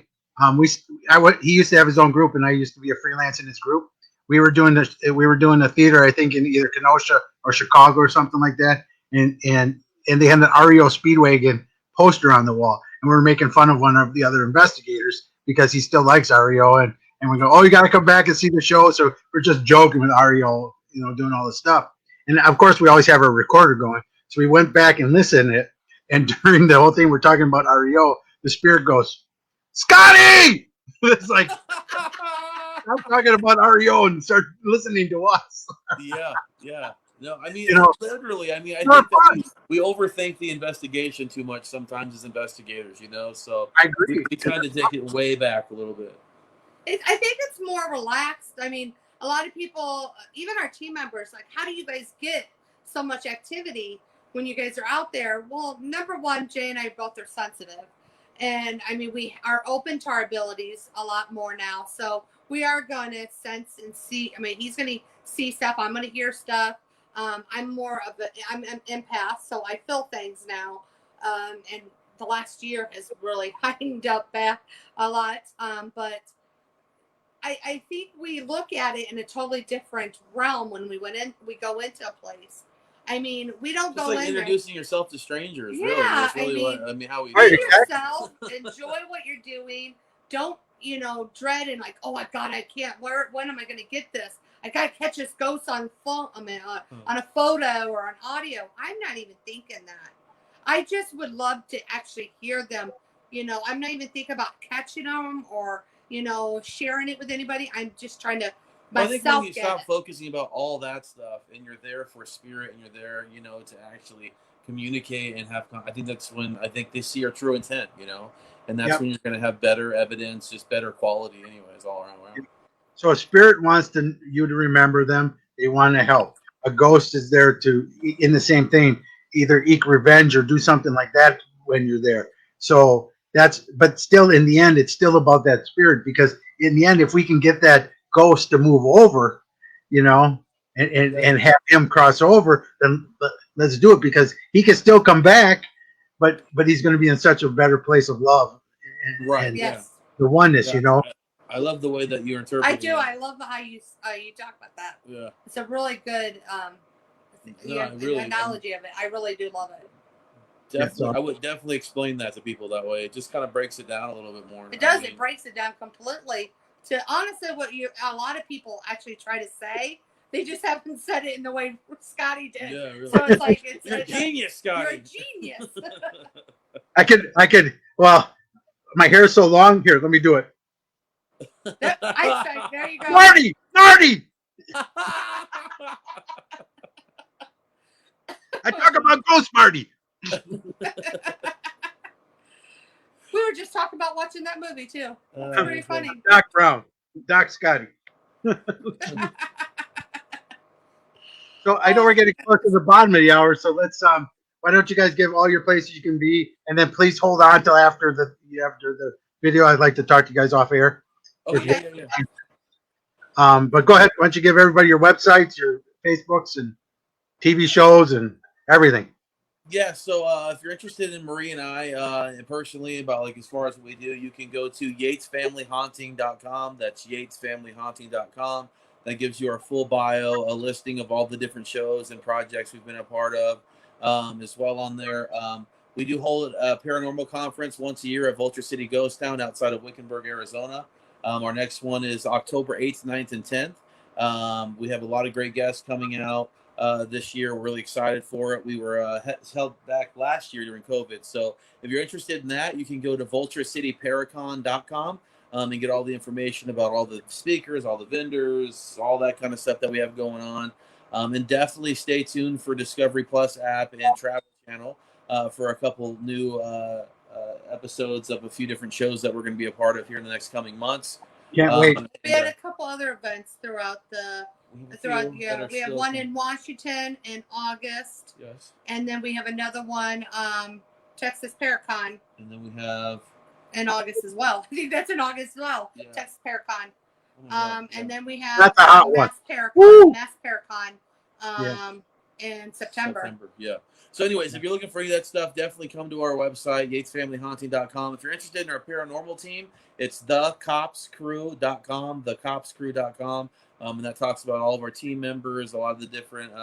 he used to have his own group, and I used to be a freelance in his group. We were doing the theater, I think, in either Kenosha or Chicago or something like that, and they had an REO Speedwagon poster on the wall, and we were making fun of one of the other investigators because he still likes REO, and we go, oh, you got to come back and see the show. So we're just joking with REO, you know, doing all this stuff, and of course we always have our recorder going. So we went back and listened to it, and during the whole thing we're talking about REO, the spirit goes, Scotty. It's like I'm talking about REO and start listening to us. Yeah. No, I mean, You know, literally. I mean, I it's not think that fun. we overthink the investigation too much sometimes as investigators. So I we, agree. we try to take it way back a little bit. I think it's more relaxed. I mean, a lot of people, even our team members, like, how do you guys get so much activity when you guys are out there? Well, number one, Jay and I both are sensitive. And I mean, we are open to our abilities a lot more now. So we are going to sense and see. I mean, he's going to see stuff. I'm going to hear stuff. I'm more of I'm an empath, so I feel things now. And the last year has really heightened up back a lot. But I think we look at it in a totally different realm when we go into a place. I mean, we don't Just go like in there. introducing yourself to strangers, really. Yeah, That's really how we Right, do Be it. exactly. yourself. Enjoy what you're doing. Don't dread and like, oh my God, I can't. When am I going to get this? I got to catch this ghost on phone. I mean, on a photo or on audio. I'm not even thinking that. I just would love to actually hear them. I'm not even thinking about catching them or sharing it with anybody. I'm just trying to Well, I think when myself you get stop it. focusing about all that stuff and you're there for spirit and you're there, to actually communicate and have, I think that's when I think they see your true intent, and that's Yep. when you're going to have better evidence, just better quality, anyways, all around. So a spirit wants you to remember them. They want to help. A ghost is there to, in the same thing, either eke revenge or do something like that when you're there. So but still in the end, it's still about that spirit because in the end, if we can get that ghost to move over, and have him cross over, then let's do it because he can still come back, but he's going to be in such a better place of love Right. and Yes, the oneness, Yeah. I love the way that you're I interpreting do. it. I love how you talk about that. Yeah. It's a really good Really, analogy of it. I really do love it. Definitely, I would definitely explain that to people that way. It just kind of breaks it down a little bit more. It does. It breaks it down completely to honestly what a lot of people actually try to say. They just haven't said it in the way Scotty did. Yeah, really. So it's like You're a genius, Scotty. You're a genius. I could. Well, my hair is so long. Here, let me do it. I said, there you go. Marty. I talk about Ghost Marty. We were just talking about watching that movie too. It's pretty funny. Doc Brown, Doc Scotty. So I know we're getting close to the bottom of the hour, so let's why don't you guys give all your places you can be, and then please hold on till after the video. I'd like to talk to you guys off air. Okay. But go ahead. Why don't you give everybody your websites, your Facebooks, and TV shows, and everything. Yeah, so if you're interested in Marie and I personally about like as far as what we do, you can go to yatesfamilyhaunting.com. That's yatesfamilyhaunting.com. That gives you our full bio, a listing of all the different shows and projects we've been a part of as well on there. We do hold a paranormal conference once a year at Vulture City Ghost Town outside of Wickenburg, Arizona. Our next one is October 8th, 9th, and 10th. We have a lot of great guests coming out. This year. We're really excited for it. We were held back last year during COVID. So if you're interested in that, you can go to vulturecityparacon.com and get all the information about all the speakers, all the vendors, all that kind of stuff that we have going on. And definitely stay tuned for Discovery Plus app and Travel Channel for a couple new episodes of a few different shows that we're going to be a part of here in the next coming months. Can't wait. We had a couple other events throughout the we have one in Washington in August. Yes. And then we have another one, Texas Paracon. And then we have in August as well. I think that's in August as well. Yeah. Texas Paracon. And then we have That's a hot one. Mass Paracon in September. Yeah. So anyways, if you're looking for any of that stuff, definitely come to our website, yatesfamilyhaunting.com. If you're interested in our paranormal team, it's thecopscrew.com, thecopscrew.com. And that talks about all of our team members, a lot of the different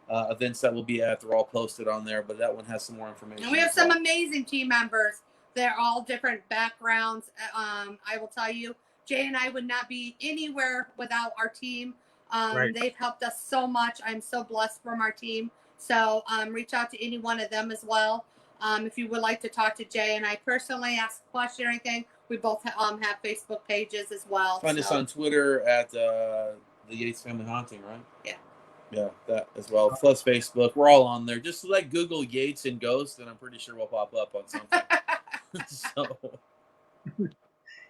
events that we'll be at. They're all posted on there, but that one has some more information. And we have some amazing team members. They're all different backgrounds. I will tell you, Jay and I would not be anywhere without our team. Right. They've helped us so much. I'm so blessed from our team. So reach out to any one of them as well. If you would like to talk to Jay and I personally, ask a question or anything, we both have Facebook pages as well. Find us on Twitter at the Yates Family Haunting, right? Yeah. Yeah, that as well. Plus Facebook. We're all on there. Just like Google Yates and Ghost, and I'm pretty sure we'll pop up on something. So.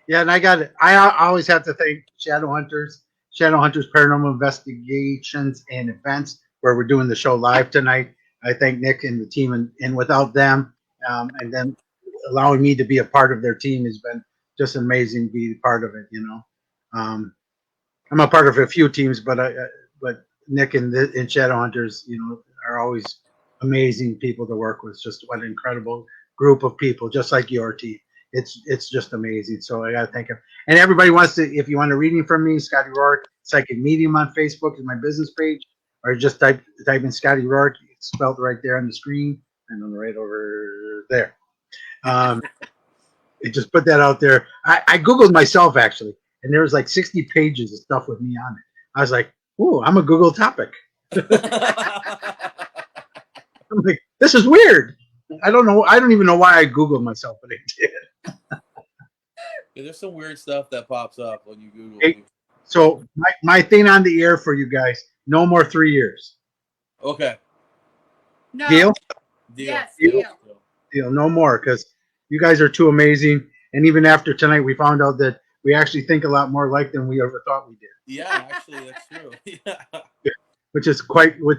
Yeah, and I always have to thank Shadow Hunters Paranormal Investigations and Events, where we're doing the show live tonight. I thank Nick and the team, and without them, and then allowing me to be a part of their team has been just amazing to be part of it. You know, I'm a part of a few teams, but Nick and Shadow Hunters, you know, are always amazing people to work with. Just what an incredible group of people, just like your team. It's just amazing. So I gotta thank him. And everybody wants to, if you want a reading from me, Scotty Rorek, Psychic Medium on Facebook is my business page, or just type in Scotty Rorek. It's spelled right there on the screen, and on the right over there. Just put that out there. I Googled myself actually, and there was like 60 pages of stuff with me on it. I was like, "Ooh, I'm a Google topic." I'm like, "This is weird." I don't know. I don't even know why I Googled myself, but I did. Yeah, there's some weird stuff that pops up when you Google. Hey, so my thing on the air for you guys: no more 3 years. Okay. No. Deal? Yes, Deal? Deal. No more, because you guys are too amazing. And even after tonight, we found out that we actually think a lot more alike than we ever thought we did. Yeah, actually, that's true. Yeah. Which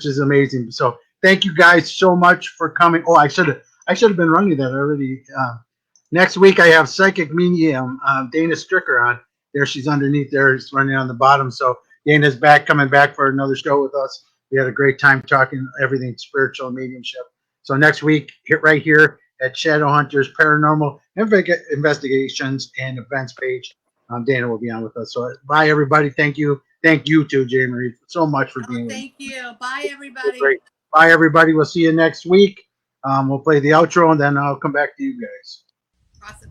is amazing. So thank you guys so much for coming. Oh, I should have been running that already. Next week I have Psychic Medium Dana Stricker on. There, she's underneath there. It's running on the bottom. So Dana's coming back for another show with us. We had a great time talking everything spiritual and mediumship. So next week, right here at Shadow Hunters Paranormal Investigations and Events page, Dana will be on with us. So bye, everybody. Thank you. Thank you too, Jay Marie, so much for being with me. Thank you. Bye, everybody. Great. Bye, everybody. We'll see you next week. We'll play the outro, and then I'll come back to you guys. Awesome.